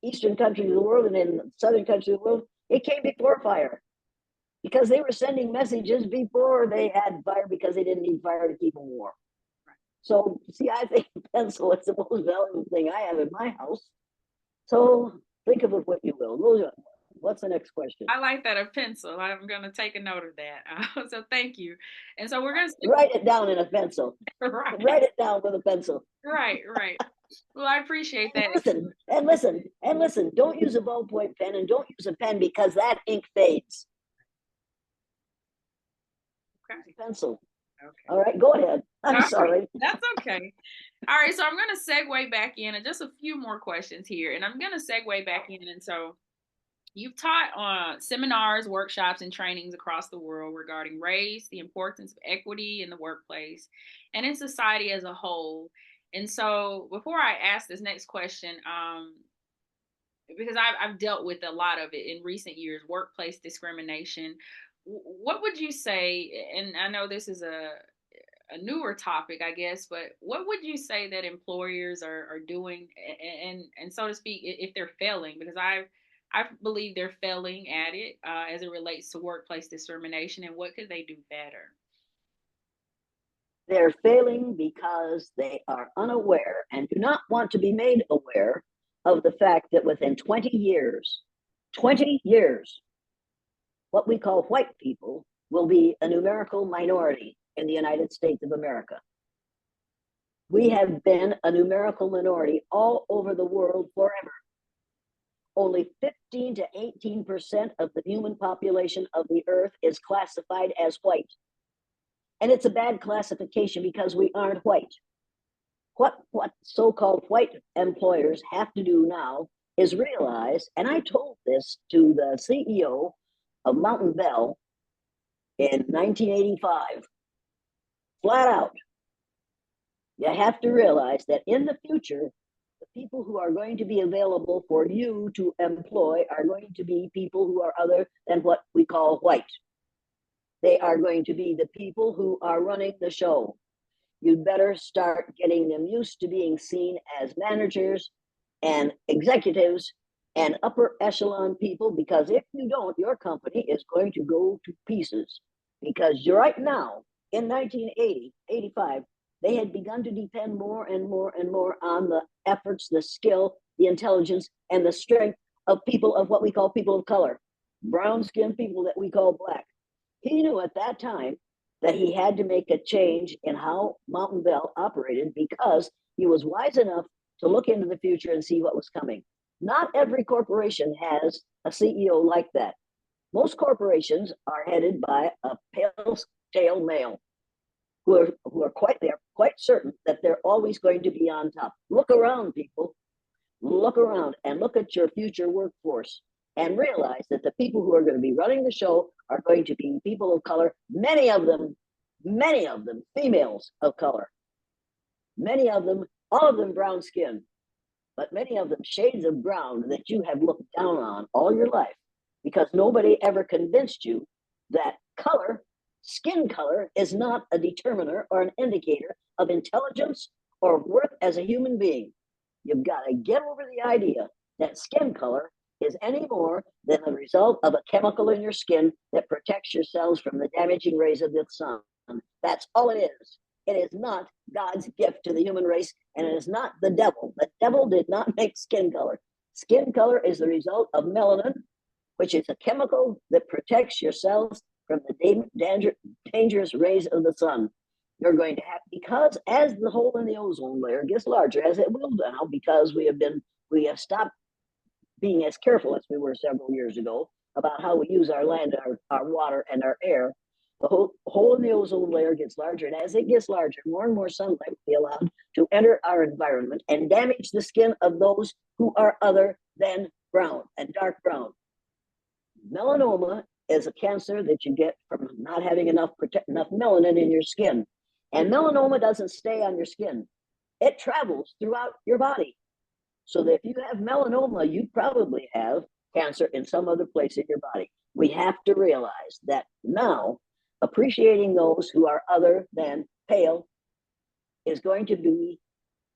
eastern countries of the world and in southern countries of the world, it came before fire because they were sending messages before they had fire because they didn't need fire to keep them warm. So, see, I think pencil is the most valuable thing I have in my house. So, think of it what you will. What's the next question? I like that, a pencil. I'm going to take a note of that. So, thank you. And so, we're going to write it down in a pencil. Right. Write it down with a pencil. Right. Well, I appreciate that. And listen. Don't use a ballpoint pen and don't use a pen because that ink fades. Okay. Pencil. Okay. All right, go ahead. I'm sorry. That's okay. All right, so I'm going to segue back in and just a few more questions here. And I'm going to segue back in. And so you've taught seminars, workshops, and trainings across the world regarding race, the importance of equity in the workplace, and in society as a whole. And so before I ask this next question, because I've dealt with a lot of it in recent years, workplace discrimination. What would you say? And I know this is a newer topic, I guess, but what would you say that employers are doing, and so to speak, if they're failing? Because I believe they're failing at it as it relates to workplace discrimination, and what could they do better? They're failing because they are unaware and do not want to be made aware of the fact that within 20 years, what we call white people will be a numerical minority in the United States of America. We have been a numerical minority all over the world forever. Only 15 to 18% of the human population of the earth is classified as white. And it's a bad classification because we aren't white. What so-called white employers have to do now is realize, and I told this to the CEO of Mountain Bell in 1985, flat out, you have to realize that in the future, the people who are going to be available for you to employ are going to be people who are other than what we call white. They are going to be the people who are running the show. You'd better start getting them used to being seen as managers and executives and upper echelon people, because if you don't, your company is going to go to pieces. Because right now, in 1980, 85, they had begun to depend more and more and more on the efforts, the skill, the intelligence, and the strength of people of what we call people of color, brown-skinned people that we call black. He knew at that time that he had to make a change in how Mountain Bell operated because he was wise enough to look into the future and see what was coming. Not every corporation has a CEO like that. Most corporations are headed by a pale-tailed male who are quite quite certain that they're always going to be on top. Look around, people. Look around and look at your future workforce and realize that the people who are going to be running the show are going to be people of color, many of them females of color, many of them, all of them brown skin, but many of them shades of brown that you have looked down on all your life because nobody ever convinced you that color, skin color, is not a determiner or an indicator of intelligence or worth as a human being. You've got to get over the idea that skin color is any more than the result of a chemical in your skin that protects your cells from the damaging rays of the sun. That's all it is. It is not God's gift to the human race, and it is not the devil. The devil did not make skin color. Skin color is the result of melanin, which is a chemical that protects your cells from the dangerous rays of the sun. You're going to have, because as the hole in the ozone layer gets larger, as it will now, because we have stopped being as careful as we were several years ago about how we use our land, our water, and our air. The hole in the ozone layer gets larger, and as it gets larger, more and more sunlight will be allowed to enter our environment and damage the skin of those who are other than brown and dark brown. Melanoma is a cancer that you get from not having enough melanin in your skin. And melanoma doesn't stay on your skin. It travels throughout your body. So that if you have melanoma, you probably have cancer in some other place in your body. We have to realize that now, appreciating those who are other than pale is going to be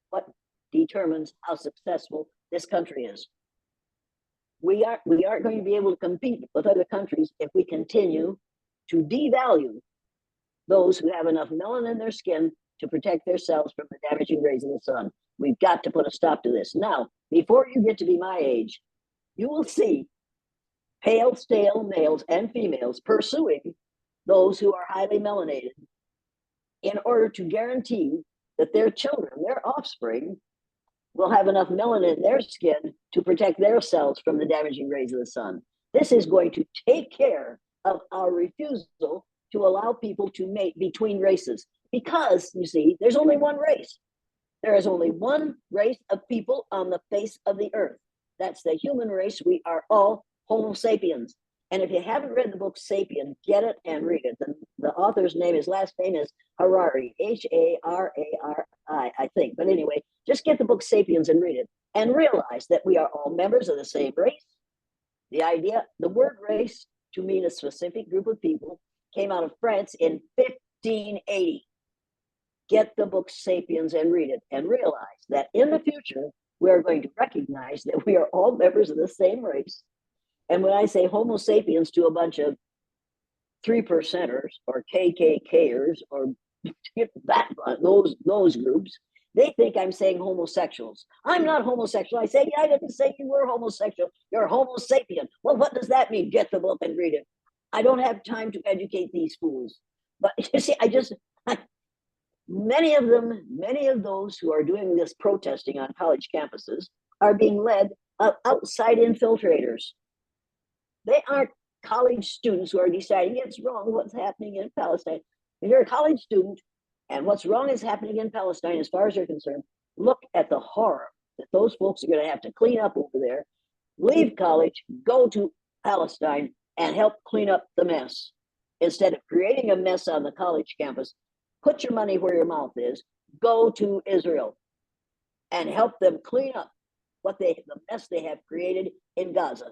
what determines how successful this country is. We aren't going to be able to compete with other countries if we continue to devalue those who have enough melanin in their skin to protect their cells from the damaging rays of the sun. We've got to put a stop to this. Now, before you get to be my age, you will see pale, stale males and females pursuing those who are highly melanated in order to guarantee that their children, their offspring, will have enough melanin in their skin to protect their cells from the damaging rays of the sun. This is going to take care of our refusal to allow people to mate between races. Because, you see, there's only one race. There is only one race of people on the face of the earth. That's the human race. We are all Homo sapiens. And if you haven't read the book Sapien, get it and read it. The author's name, his last name is Harari, Harari, I think. But anyway, just get the book Sapiens and read it and realize that we are all members of the same race. The word race, to mean a specific group of people, came out of France in 1580. Get the book Sapiens and read it and realize that in the future, we are going to recognize that we are all members of the same race. And when I say Homo sapiens to a bunch of 3%ers or KKKers or those groups, they think I'm saying homosexuals. I'm not homosexual. I say, yeah, I didn't say you were homosexual. You're Homo sapien. Well, what does that mean? Get the book and read it. I don't have time to educate these fools. But you see, many of those who are doing this protesting on college campuses are being led of outside infiltrators. They aren't college students who are deciding it's wrong what's happening in Palestine. If you're a college student and what's wrong is happening in Palestine, as far as you're concerned, look at the horror that those folks are going to have to clean up over there. Leave college, go to Palestine, and help clean up the mess. Instead of creating a mess on the college campus, put your money where your mouth is, go to Israel and help them clean up the mess they have created in Gaza.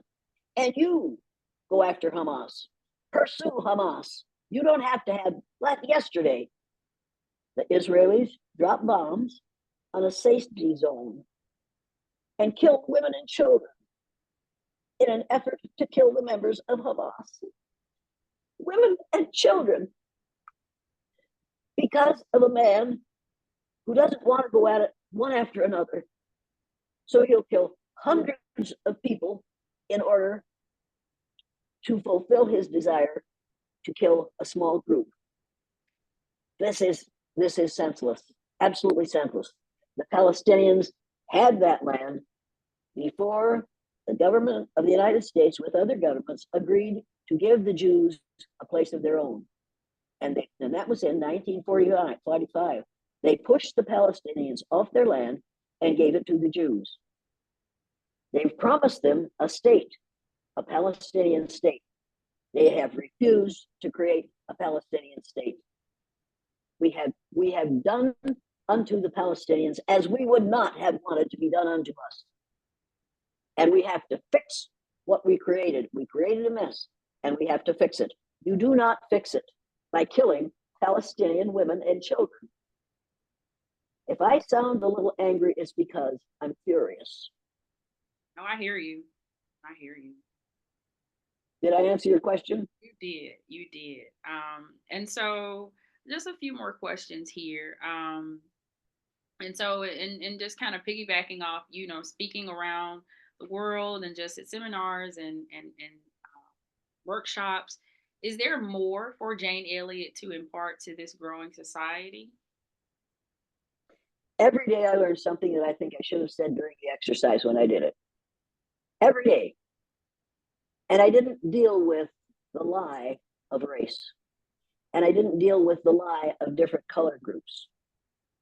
And you go after Hamas, pursue Hamas. You don't have to have, like yesterday, the Israelis dropped bombs on a safety zone and killed women and children in an effort to kill the members of Hamas. Women and children, because of a man who doesn't want to go at it one after another. So he'll kill hundreds of people in order to fulfill his desire to kill a small group. This is senseless, absolutely senseless. The Palestinians had that land before the government of the United States, with other governments, agreed to give the Jews a place of their own. And that was in 1945. They pushed the Palestinians off their land and gave it to the Jews. They've promised them a state, a Palestinian state. They have refused to create a Palestinian state. We have done unto the Palestinians as we would not have wanted to be done unto us. And we have to fix what we created. We created a mess, and we have to fix it. You do not fix it by killing Palestinian women and children. If I sound a little angry, it's because I'm furious. No, I hear you. I hear you. Did I answer your question? You did. You did. And so just a few more questions here. And so in just kind of piggybacking off, speaking around the world and just at seminars and workshops, is there more for Jane Elliott to impart to this growing society? Every day I learned something that I think I should have said during the exercise when I did it. Every day. And I didn't deal with the lie of race. And I didn't deal with the lie of different color groups.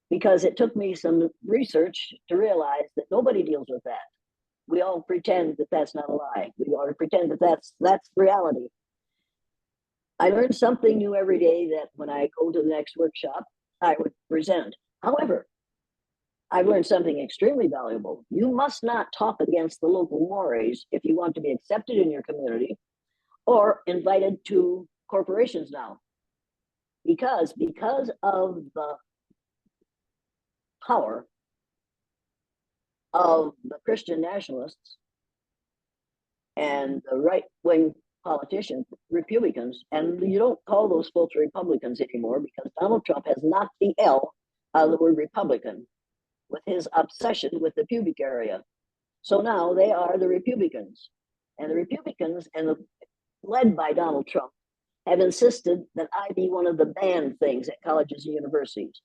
Because it took me some research to realize that nobody deals with that. We all pretend that that's not a lie. We all pretend that that's reality. I learned something new every day that when I go to the next workshop, I would present. However, I've learned something extremely valuable. You must not talk against the local mores if you want to be accepted in your community or invited to corporations now. Because of the power of the Christian nationalists and the right-wing politicians, Republicans, and you don't call those folks Republicans anymore because Donald Trump has knocked the L out of the word Republican with his obsession with the pubic area. So now they are the Republicans. And the Republicans, led by Donald Trump, have insisted that I be one of the banned things at colleges and universities.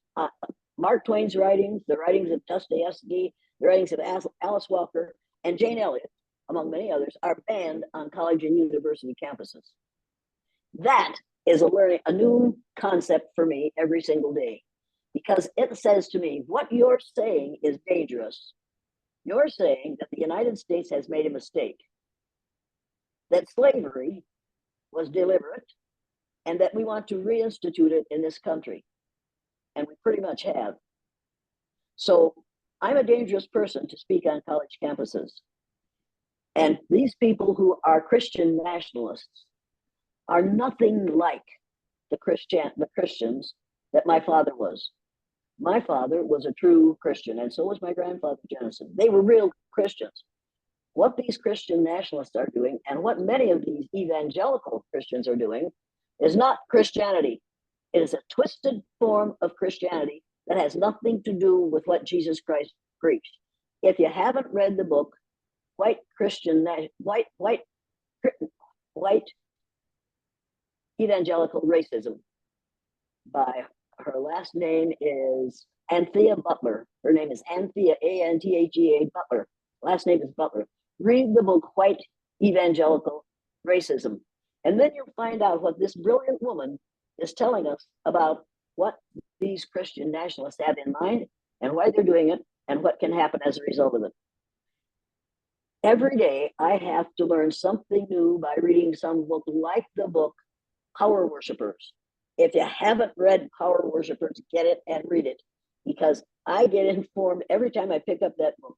Mark Twain's writings, the writings of Dostoevsky, the writings of Alice Walker, and Jane Elliott, among many others, are banned on college and university campuses. That is a new concept for me every single day, because it says to me, what you're saying is dangerous. You're saying that the United States has made a mistake, that slavery was deliberate, and that we want to reinstitute it in this country. And we pretty much have. So I'm a dangerous person to speak on college campuses. And these people who are Christian nationalists are nothing like the Christians that my father was. My father was a true Christian, and so was my grandfather, Jennison. They were real Christians. What these Christian nationalists are doing, and what many of these evangelical Christians are doing, is not Christianity. It is a twisted form of Christianity that has nothing to do with what Jesus Christ preached. If you haven't read the book, White Evangelical Racism, by her last name is Anthea Butler. Her name is Anthea, Anthea Butler. Last name is Butler. Read the book White Evangelical Racism. And then you'll find out what this brilliant woman is telling us about what these Christian nationalists have in mind and why they're doing it and what can happen as a result of it. Every day I have to learn something new by reading some book like the book Power Worshippers. If you haven't read Power Worshippers, get it and read it, because I get informed every time I pick up that book.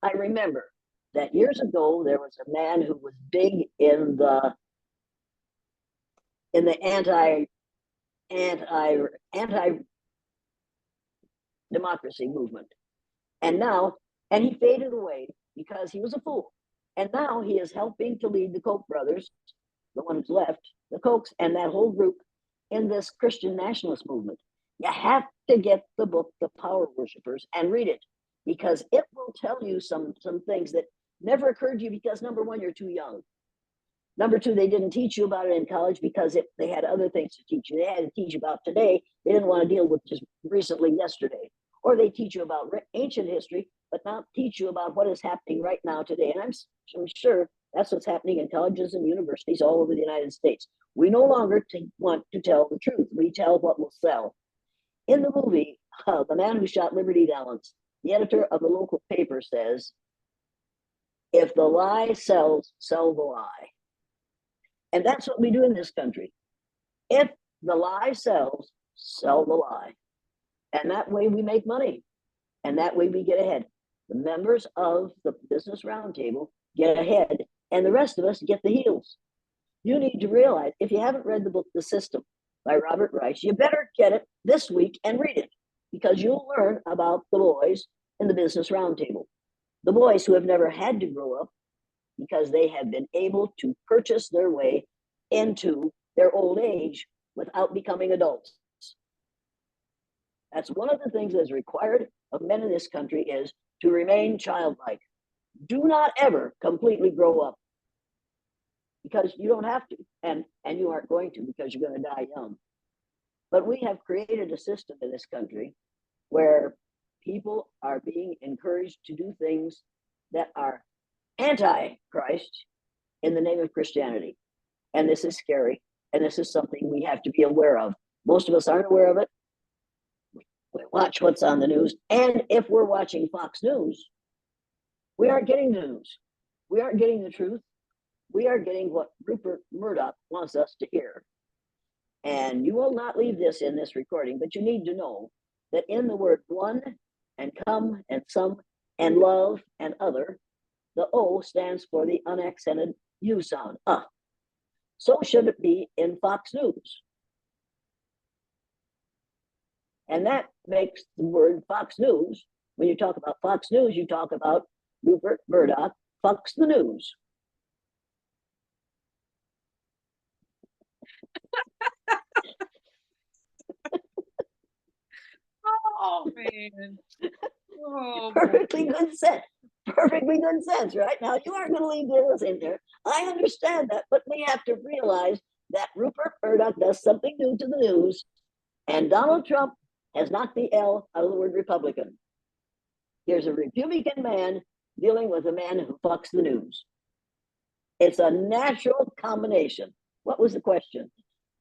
I remember that years ago there was a man who was big in the anti-democracy movement. And he faded away because he was a fool. And now he is helping to lead the Koch brothers, the ones left, the Kochs and that whole group in this Christian nationalist movement. You have to get the book, The Power Worshippers, and read it, because it will tell you some things that never occurred to you because, number one, you're too young. Number two, they didn't teach you about it in college because they had other things to teach you. They had to teach you about today. They didn't want to deal with just recently yesterday. Or they teach you about ancient history, but not teach you about what is happening right now today. And I'm sure that's what's happening in colleges and universities all over the United States. We no longer want to tell the truth. We tell what will sell. In the movie the man who shot Liberty Valance, the editor of the local paper, says, if the lie sells, sell the lie. And that's what we do in this country. If the lie sells, sell the lie. And that way we make money. And that way we get ahead. The members of the Business Roundtable get ahead, and the rest of us get the heels. You need to realize, if you haven't read the book, The System by Robert Reich, you better get it this week and read it, because you'll learn about the boys in the Business Roundtable. The boys who have never had to grow up because they have been able to purchase their way into their old age without becoming adults. That's one of the things that is required of men in this country, is to remain childlike. Do not ever completely grow up, because you don't have to, and you aren't going to, because you're going to die young. But we have created a system in this country where people are being encouraged to do things that are anti-Christ in the name of Christianity. And this is scary, and this is something we have to be aware of. Most of us aren't aware of it. We watch what's on the news, and if we're watching Fox News, we aren't getting the news. We aren't getting the truth. We are getting what Rupert Murdoch wants us to hear. And you will not leave this in this recording, but you need to know that in the word one and come and some and love and other, the O stands for the unaccented U sound. So should it be in Fox News. And that makes the word Fox News, when you talk about Fox News, you talk about Rupert Murdoch, Fox the News. Oh, man. Oh, Perfectly good sense. Perfectly good sense, right? Now, you aren't going to leave this in there. I understand that, but we have to realize that Rupert Murdoch does something new to the news, and Donald Trump has knocked the L out of the word Republican. Here's a Republican man dealing with a man who fucks the news. It's a natural combination. What was the question?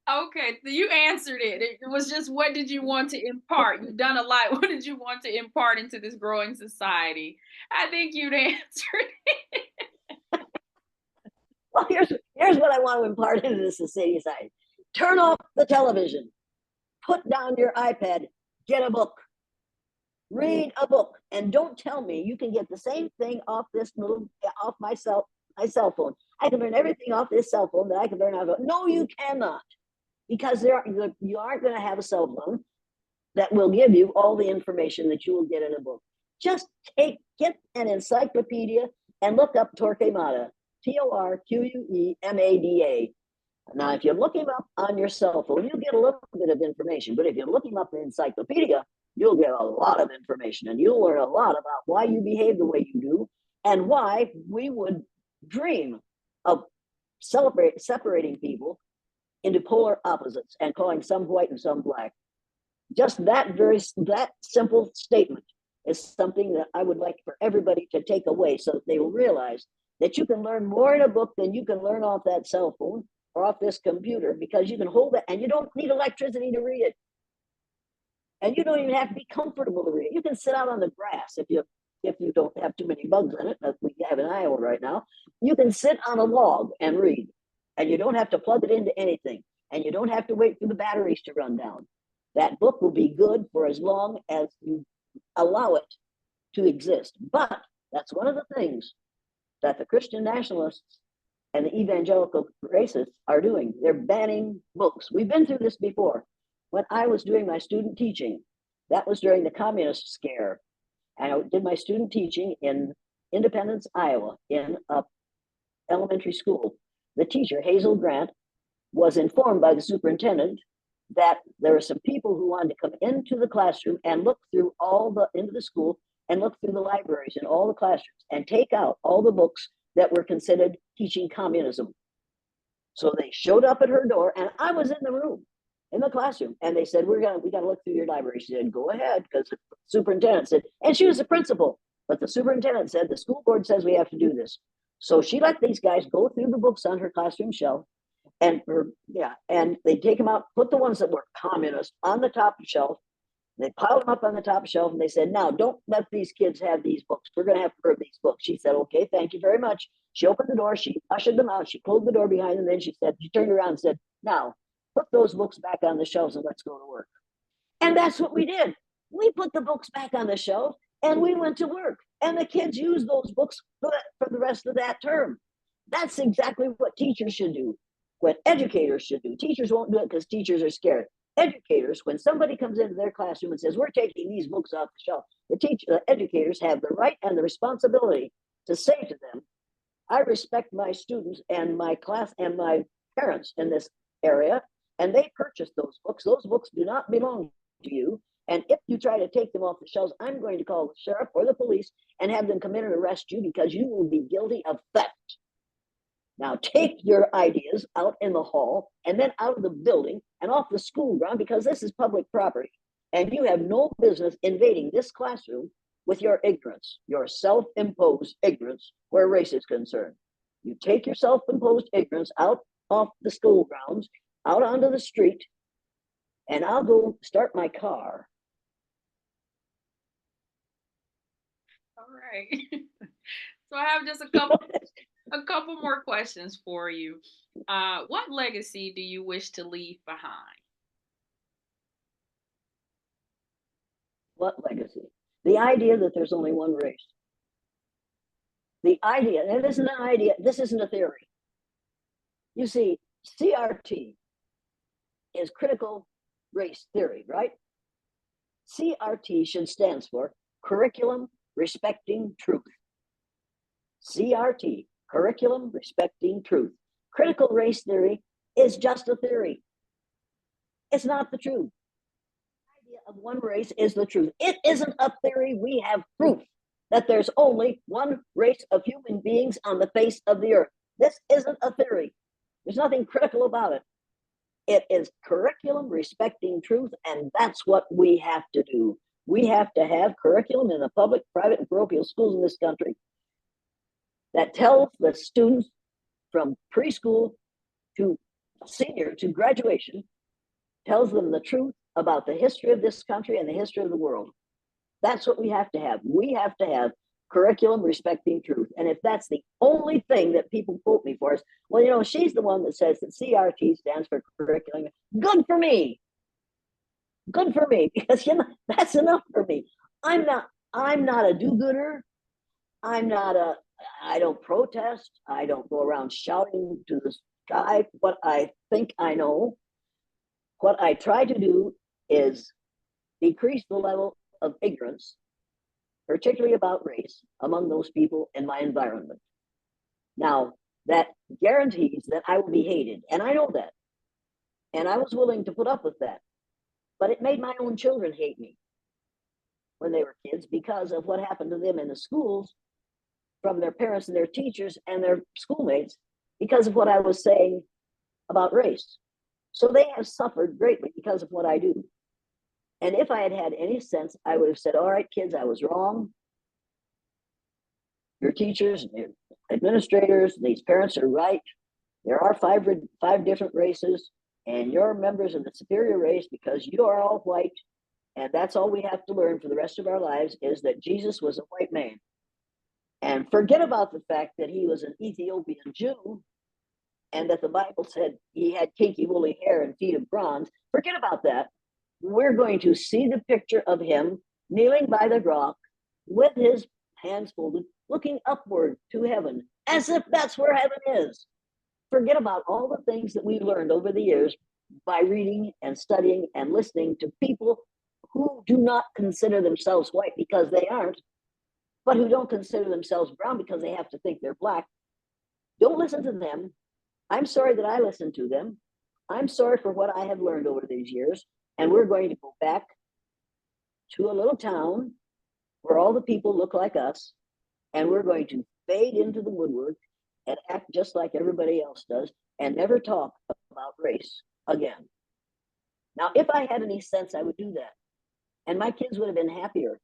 Okay, you answered it. It was just, what did you want to impart? You've done a lot. What did you want to impart into this growing society? I think you'd answered it. Well, here's what I want to impart into the society. Turn off the television. Put down your iPad. Get a book. Read a book. And don't tell me you can get the same thing off my cell phone. I can learn everything off this cell phone that I can learn out of it. No, you cannot. Because you aren't going to have a cell phone that will give you all the information that you will get in a book. Just get an encyclopedia and look up Torquemada, Torquemada. Now, if you look him up on your cell phone, you'll get a little bit of information. But if you look him up in the encyclopedia, you'll get a lot of information, and you'll learn a lot about why you behave the way you do, and why we would dream of separating people into polar opposites and calling some white and some black. Just that simple statement is something that I would like for everybody to take away, so that they will realize that you can learn more in a book than you can learn off that cell phone or off this computer, because you can hold it, and you don't need electricity to read it. And you don't even have to be comfortable to read it. You can sit out on the grass if you don't have too many bugs in it, as we have in Iowa right now. You can sit on a log and read. And you don't have to plug it into anything. And you don't have to wait for the batteries to run down. That book will be good for as long as you allow it to exist. But that's one of the things that the Christian nationalists and the evangelical racists are doing. They're banning books. We've been through this before. When I was doing my student teaching, that was during the communist scare. And I did my student teaching in Independence, Iowa, in a elementary school. The teacher, Hazel Grant, was informed by the superintendent that there were some people who wanted to come into the classroom and look through into the school and look through the libraries in all the classrooms and take out all the books that were considered teaching communism. So they showed up at her door, and I was in the room, in the classroom, and they said, we got to look through your library. She said, go ahead, because the superintendent said, and she was the principal, but the superintendent said, the school board says we have to do this. So she let these guys go through the books on her classroom shelf, and they take them out, put the ones that were communist on the top shelf, They piled them up on the top shelf and they said, now don't let these kids have these books. We're going to have to burn these books. She said, okay, thank you very much. She opened the door. She ushered them out. She closed the door behind them. Then she turned around and said, now put those books back on the shelves and let's go to work. And that's what we did. We put the books back on the shelf and we went to work. And the kids used those books for the rest of that term. That's exactly what teachers should do, what educators should do. Teachers won't do it because teachers are scared. Educators, when somebody comes into their classroom and says, we're taking these books off the shelf, the educators have the right and the responsibility to say to them, I respect my students and my class and my parents in this area, and they purchased those books. Those books do not belong to you. And if you try to take them off the shelves, I'm going to call the sheriff or the police and have them come in and arrest you because you will be guilty of theft. Now take your ideas out in the hall and then out of the building and off the school ground because this is public property. And you have no business invading this classroom with your ignorance, your self-imposed ignorance where race is concerned. You take your self-imposed ignorance out off the school grounds, out onto the street, and I'll go start my car. All right. So I have just a couple more questions for you. What legacy do you wish to leave behind? What legacy? The idea that there's only one race. The idea, and it isn't an idea, this isn't a theory. You see, CRT is critical race theory, right? CRT should stand for Curriculum Respecting Truth. CRT, Curriculum Respecting Truth. Critical race theory is just a theory. It's not the truth. The idea of one race is the truth. It isn't a theory. We have proof that there's only one race of human beings on the face of the earth. This isn't a theory. There's nothing critical about it. It is curriculum respecting truth, and that's what we have to do. We have to have curriculum in the public, private, and parochial schools in this country that tells the students from preschool to senior to graduation, tells them the truth about the history of this country and the history of the world. That's what we have to have. We have to have curriculum respecting truth. And if that's the only thing that people quote me for is, well, you know, she's the one that says that CRT stands for curriculum. Good for me. Good for me, because you know, that's enough for me. I'm not a do-gooder. I don't protest. I don't go around shouting to the sky what I think I know. What I try to do is decrease the level of ignorance, particularly about race, among those people in my environment. Now, that guarantees that I will be hated, and I know that. And I was willing to put up with that. But it made my own children hate me when they were kids because of what happened to them in the schools from their parents and their teachers and their schoolmates because of what I was saying about race. So they have suffered greatly because of what I do. And if I had had any sense, I would have said, all right, kids, I was wrong. Your teachers, your administrators, these parents are right. There are five different races, and you're members of the superior race because you are all white. And that's all we have to learn for the rest of our lives is that Jesus was a white man. And forget about the fact that he was an Ethiopian Jew and that the Bible said he had kinky woolly hair and feet of bronze. Forget about that. We're going to see the picture of him kneeling by the rock with his hands folded, looking upward to heaven, as if that's where heaven is. Forget about all the things that we learned over the years by reading and studying and listening to people who do not consider themselves white because they aren't, but who don't consider themselves brown because they have to think they're black. Don't listen to them. I'm sorry that I listened to them. I'm sorry for what I have learned over these years. And we're going to go back to a little town where all the people look like us, and we're going to fade into the woodwork and act just like everybody else does and never talk about race again. Now, if I had any sense, I would do that. And my kids would have been happier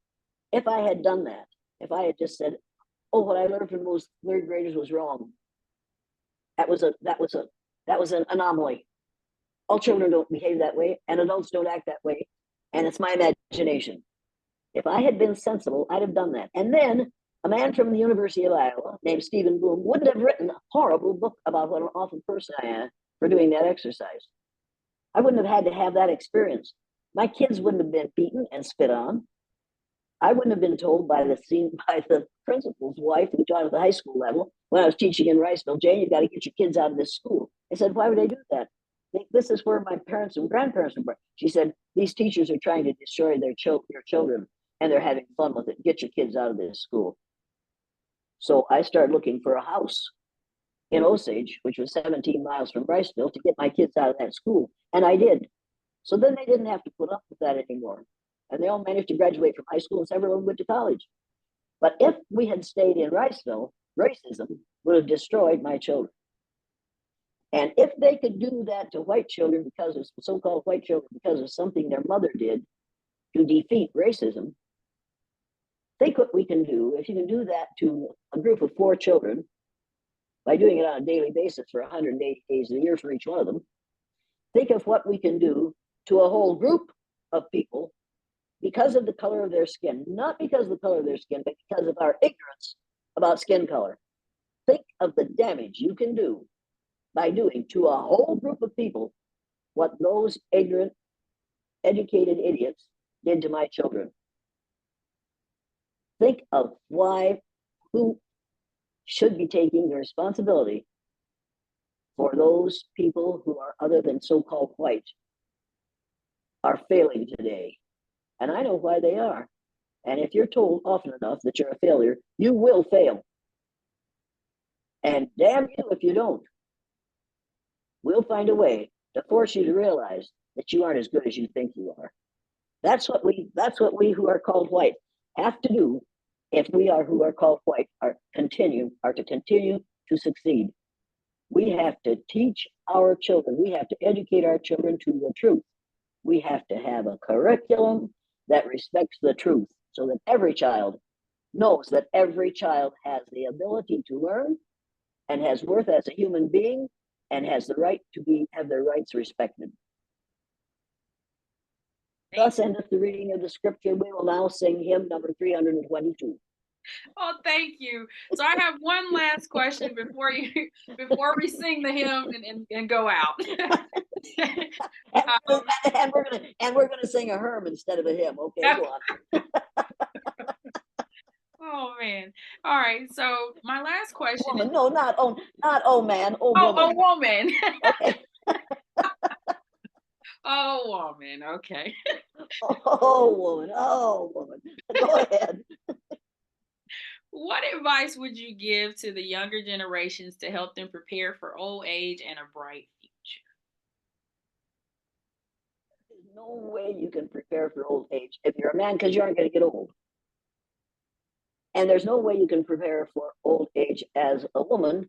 if I had done that. If I had just said, oh, what I learned from those third graders was wrong. That was an anomaly. All children don't behave that way, and adults don't act that way. And it's my imagination. If I had been sensible, I'd have done that. And then a man from the University of Iowa named Stephen Bloom wouldn't have written a horrible book about what an awful person I am for doing that exercise. I wouldn't have had to have that experience. My kids wouldn't have been beaten and spit on. I wouldn't have been told by the principal's wife who taught at the high school level when I was teaching in Riceville, Jane, you got to get your kids out of this school. I said, why would I do that? This is where my parents and grandparents were. She said, these teachers are trying to destroy your children, and they're having fun with it. Get your kids out of this school. So I started looking for a house in Osage, which was 17 miles from Riceville, to get my kids out of that school. And I did. So then they didn't have to put up with that anymore. And they all managed to graduate from high school, and several of them went to college. But if we had stayed in Riceville, racism would have destroyed my children. And if they could do that to white children, because of so-called white children, because of something their mother did to defeat racism, think what we can do. If you can do that to a group of 4 children by doing it on a daily basis for 180 days a year for each one of them, think of what we can do to a whole group of people because of the color of their skin, not because of the color of their skin, but because of our ignorance about skin color. Think of the damage you can do by doing to a whole group of people what those ignorant, educated idiots did to my children. Think of who should be taking the responsibility for those people who are other than so-called white are failing today. And I know why they are. And if you're told often enough that you're a failure, you will fail. And damn you if you don't. We'll find a way to force you to realize that you aren't as good as you think you are. That's what we who are called white have to do if we are who are called white are to continue to succeed. We have to teach our children, we have to educate our children to the truth. We have to have a curriculum that respects the truth so that every child knows that every child has the ability to learn and has worth as a human being and has the right to have their rights respected. Thus endeth the reading of the scripture. We will now sing hymn number 322. Oh, thank you. So I have one last question before we sing the hymn and go out. And we're gonna sing a hymn instead of a hymn. Okay, go on. Oh man. All right. So my last question Woman, is no, not oh man, oh woman. Oh woman. Okay. Oh woman. Okay. Oh woman. Go ahead. What advice would you give to the younger generations to help them prepare for old age and a bright future? There's no way you can prepare for old age if you're a man, because you aren't going to get old. And there's no way you can prepare for old age as a woman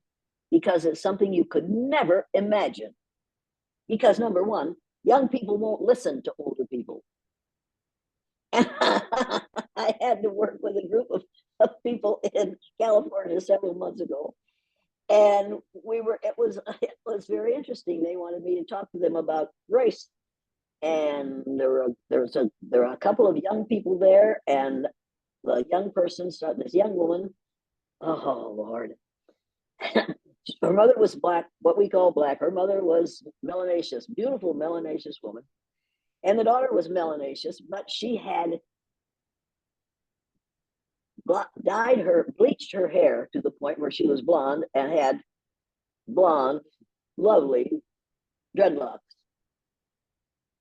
because it's something you could never imagine. Because number one, young people won't listen to older people. And I had to work with a group of people in California several months ago. And it was very interesting. They wanted me to talk to them about race. And there were a couple of young people there, and the young person, this young woman, oh Lord, her mother was black, what we call black. Her mother was melanaceous, beautiful melanaceous woman. And the daughter was melanaceous, but she had bleached her hair to the point where she was blonde and had blonde, lovely dreadlocks.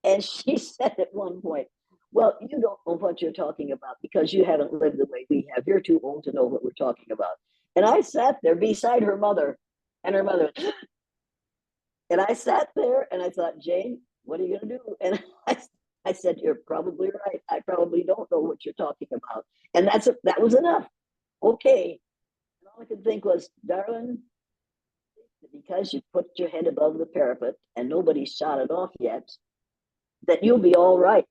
And she said at one point, well, you don't know what you're talking about because you haven't lived the way we have. You're too old to know what we're talking about. And I sat there beside her mother, and her mother, and I sat there and I thought, Jane, what are you going to do? And I said, you're probably right. I probably don't know what you're talking about. And that was enough. Okay. And all I could think was, darling, because you put your head above the parapet and nobody shot it off yet, that you'll be all right.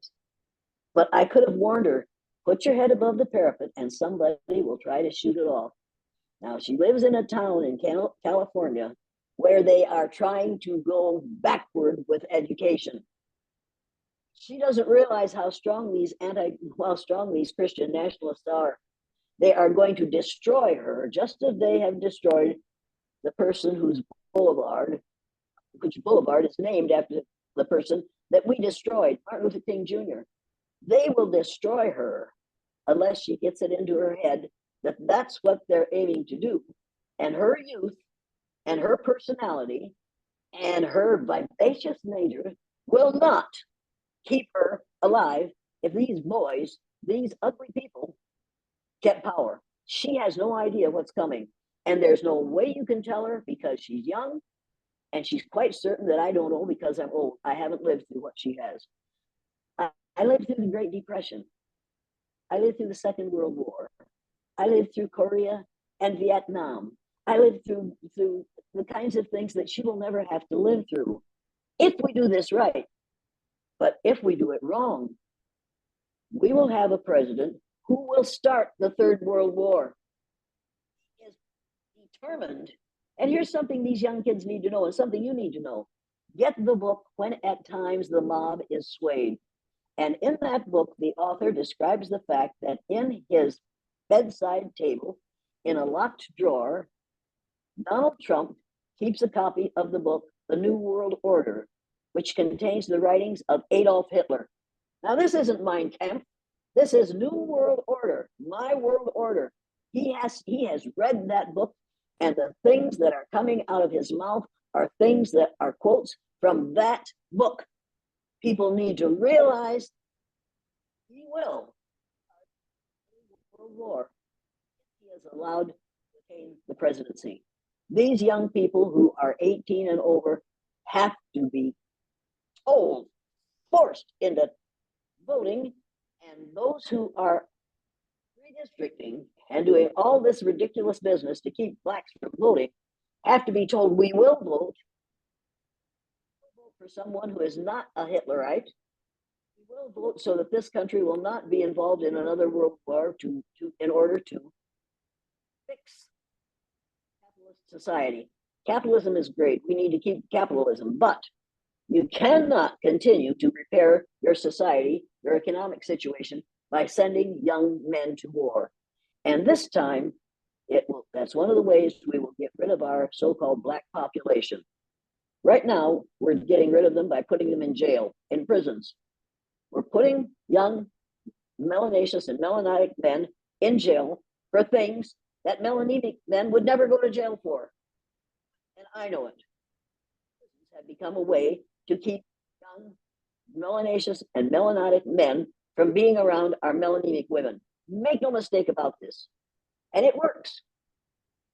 But I could have warned her, put your head above the parapet and somebody will try to shoot it off. Now, she lives in a town in California where they are trying to go backward with education. She doesn't realize how strong these Christian nationalists are. They are going to destroy her, just as they have destroyed the person which boulevard is named after the person that we destroyed, Martin Luther King Jr. They will destroy her unless she gets it into her head that that's what they're aiming to do. And her youth and her personality and her vivacious nature will not keep her alive if these boys, these ugly people, get power. She has no idea what's coming. And there's no way you can tell her because she's young and she's quite certain that I don't know because I'm old. I haven't lived through what she has. I lived through the Great Depression. I lived through the Second World War. I lived through Korea and Vietnam. I lived through the kinds of things that she will never have to live through if we do this right. But if we do it wrong, we will have a president who will start the Third World War. He is determined. And here's something these young kids need to know, and something you need to know. Get the book When at Times the Mob is Swayed. And in that book, the author describes the fact that in his bedside table, in a locked drawer, Donald Trump keeps a copy of the book, The New World Order, which contains the writings of Adolf Hitler. Now, this isn't Mein Kampf. This is New World Order, my world order. He has read that book, and the things that are coming out of his mouth are things that are quotes from that book. People need to realize he will World War. He is allowed to retain the presidency. These young people who are 18 and over have to be told, forced into voting, and those who are redistricting and doing all this ridiculous business to keep blacks from voting have to be told we will vote for someone who is not a Hitlerite. We will vote so that this country will not be involved in another world war in order to fix capitalist society. Capitalism is great. We need to keep capitalism, but you cannot continue to repair your society, your economic situation, by sending young men to war. And this time, that's one of the ways we will get rid of our so-called black population. Right now, we're getting rid of them by putting them in jail, in prisons. We're putting young melanaceous and melanitic men in jail for things that melanemic men would never go to jail for. And I know it. Prisons have become a way to keep young melanaceous and melanitic men from being around our melanemic women. Make no mistake about this. And it works.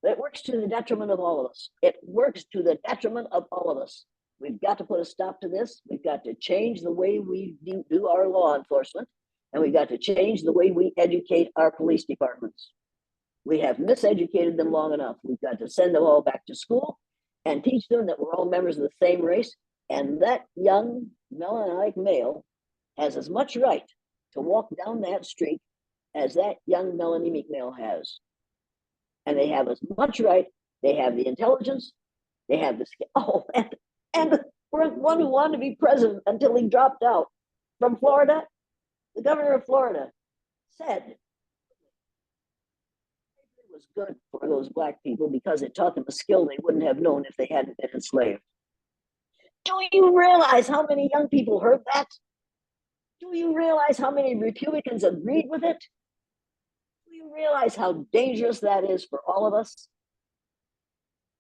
It works to the detriment of all of us. It works to the detriment of all of us. We've got to put a stop to this. We've got to change the way we do our law enforcement, and we've got to change the way we educate our police departments. We have miseducated them long enough. We've got to send them all back to school and teach them that we're all members of the same race, and that young melanic male has as much right to walk down that street as that young melanemic male has. And they have as much right. They have the intelligence. They have the skill. Oh, and the one who wanted to be president until he dropped out from Florida, the governor of Florida, said it was good for those black people because it taught them a skill they wouldn't have known if they hadn't been enslaved. Do you realize how many young people heard that? Do you realize how many Republicans agreed with it? Do you realize how dangerous that is for all of us?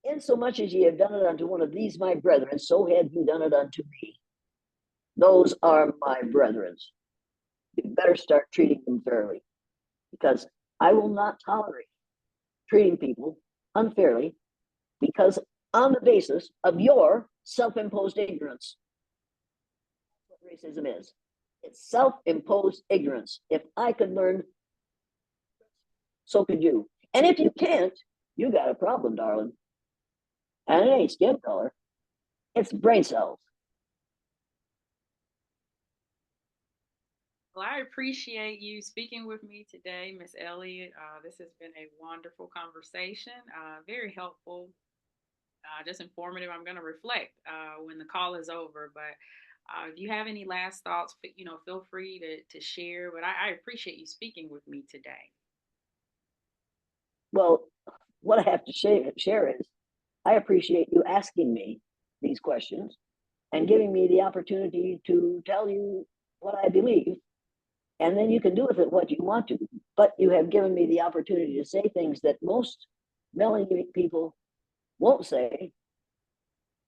Insomuch as ye have done it unto one of these my brethren, so have you done it unto me. Those are my brethren. You better start treating them fairly, because I will not tolerate treating people unfairly because on the basis of your self-imposed ignorance. That's what racism is. It's self-imposed ignorance. If I could learn, so could you. And if you can't, you got a problem, darling. And it ain't skin color, it's brain cells. Well, I appreciate you speaking with me today, Miss Elliott. This has been a wonderful conversation, very helpful, just informative. I'm going to reflect when the call is over, but Do you have any last thoughts? Feel free to share. But I appreciate you speaking with me today. Well, what I have to share is I appreciate you asking me these questions and giving me the opportunity to tell you what I believe. And then you can do with it what you want to. But you have given me the opportunity to say things that most melanated people won't say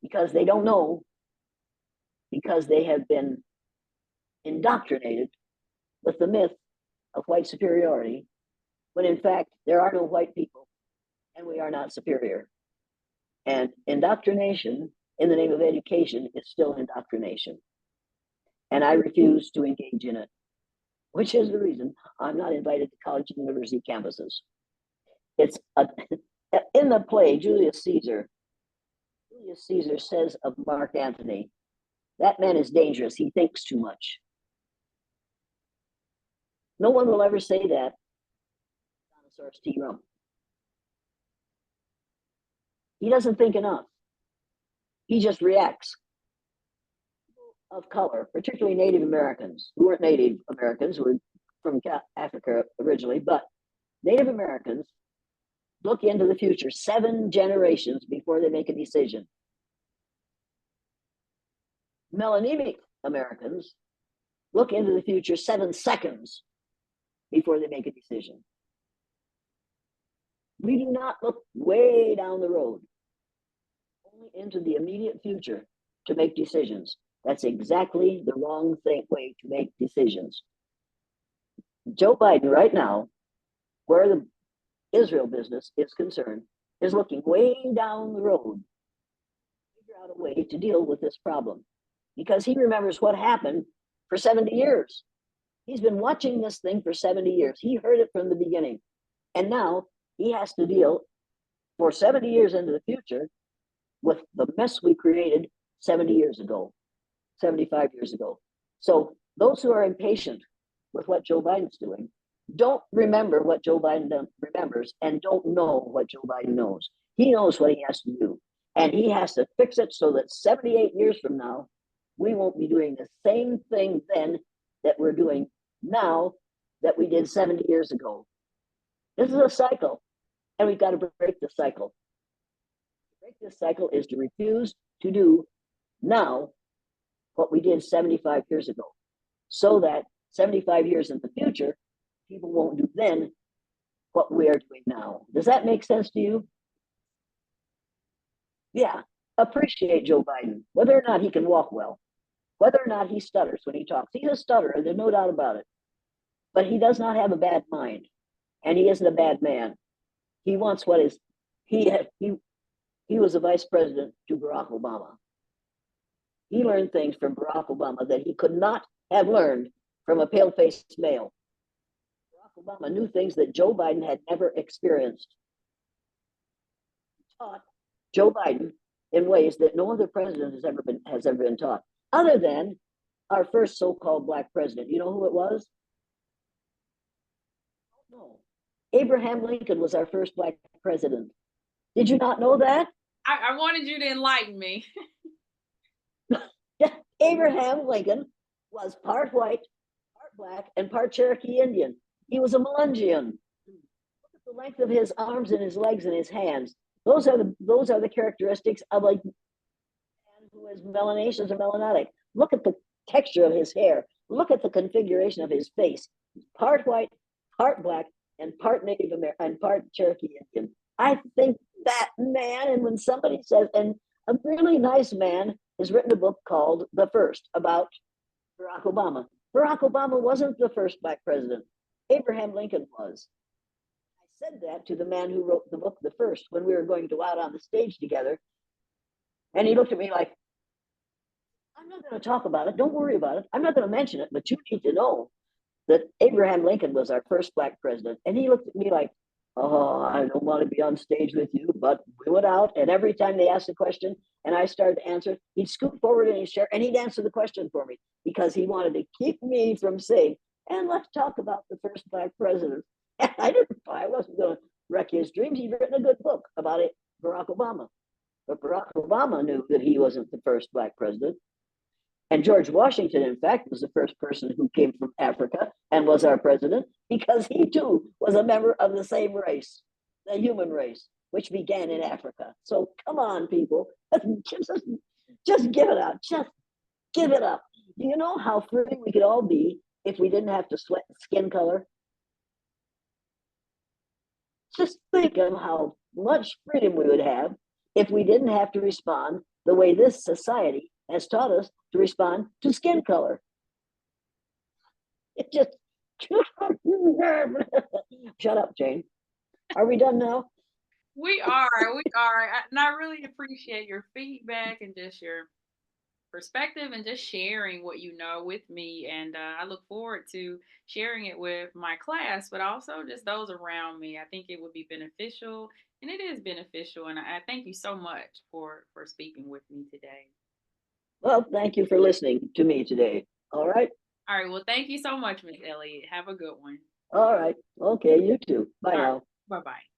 because they don't know, because they have been indoctrinated with the myth of white superiority, when in fact there are no white people and we are not superior. And indoctrination in the name of education is still indoctrination. And I refuse to engage in it, which is the reason I'm not invited to college and university campuses. It's in the play, Julius Caesar says of Mark Antony, that man is dangerous. He thinks too much. No one will ever say that. Dinosaurs T. Rump. He doesn't think enough. He just reacts. People of color, particularly Native Americans, who weren't Native Americans, who were from Africa originally, but Native Americans look into the future 7 generations before they make a decision. Melanemic Americans look into the future 7 seconds before they make a decision. We do not look way down the road, only into the immediate future to make decisions. That's exactly the wrong way to make decisions. Joe Biden right now, where the Israel business is concerned, is looking way down the road to figure out a way to deal with this problem, because he remembers what happened for 70 years. He's been watching this thing for 70 years. He heard it from the beginning. And now he has to deal for 70 years into the future with the mess we created 70 years ago, 75 years ago. So those who are impatient with what Joe Biden's doing don't remember what Joe Biden remembers and don't know what Joe Biden knows. He knows what he has to do, and he has to fix it so that 78 years from now, we won't be doing the same thing then that we're doing now that we did 70 years ago. This is a cycle, and we've got to break the cycle. To break this cycle is to refuse to do now what we did 75 years ago, so that 75 years in the future, people won't do then what we are doing now. Does that make sense to you? Yeah. Appreciate Joe Biden, whether or not he can walk well, whether or not he stutters when he talks. He's a stutterer, there's no doubt about it. But he does not have a bad mind, and he isn't a bad man. He wants what is, he was a vice president to Barack Obama. He learned things from Barack Obama that he could not have learned from a pale-faced male. Barack Obama knew things that Joe Biden had never experienced. He taught Joe Biden in ways that no other president has ever been taught, other than our first so-called black president. You know who it was? No. Abraham Lincoln was our first black president. Did you not know that? I wanted you to enlighten me. Abraham Lincoln was part white, part black, and part Cherokee Indian. He was a Melungeon. Look at the length of his arms and his legs and his hands. Those are the characteristics of a man who is melanaceous or melanotic. Look at the texture of his hair. Look at the configuration of his face. Part white, part black, and part Native American, and part Cherokee Indian. I think that man, and when somebody says, and a really nice man has written a book called The First about Barack Obama. Barack Obama wasn't the first black president. Abraham Lincoln was. I said that to the man who wrote the book The First when we were going to go out on the stage together. And he looked at me like, I'm not going to talk about it. Don't worry about it. I'm not going to mention it, but you need to know that Abraham Lincoln was our first black president. And he looked at me like, oh, I don't want to be on stage with you, but we went out, and every time they asked a question and I started to answer, he'd scoot forward in his chair and he'd answer the question for me, because he wanted to keep me from saying, and let's talk about the first black president. And I wasn't going to wreck his dreams. He'd written a good book about it, Barack Obama. But Barack Obama knew that he wasn't the first black president. And George Washington, in fact, was the first person who came from Africa and was our president because he too was a member of the same race, the human race, which began in Africa. So come on, people, just give it up. Just give it up. Do you know how free we could all be if we didn't have to sweat skin color? Just think of how much freedom we would have if we didn't have to respond the way this society has taught us to respond to skin color. It just shut up, Jane. Are we done now? We are, and I really appreciate your feedback and just your perspective and just sharing what you know with me. And I look forward to sharing it with my class, but also just those around me. I think it would be beneficial, and it is beneficial. And I thank you so much for speaking with me today. Well, thank you for listening to me today. All right. All right. Well, thank you so much, Miss Elliott. Have a good one. All right. Okay. You too. Bye All right. now. Bye bye.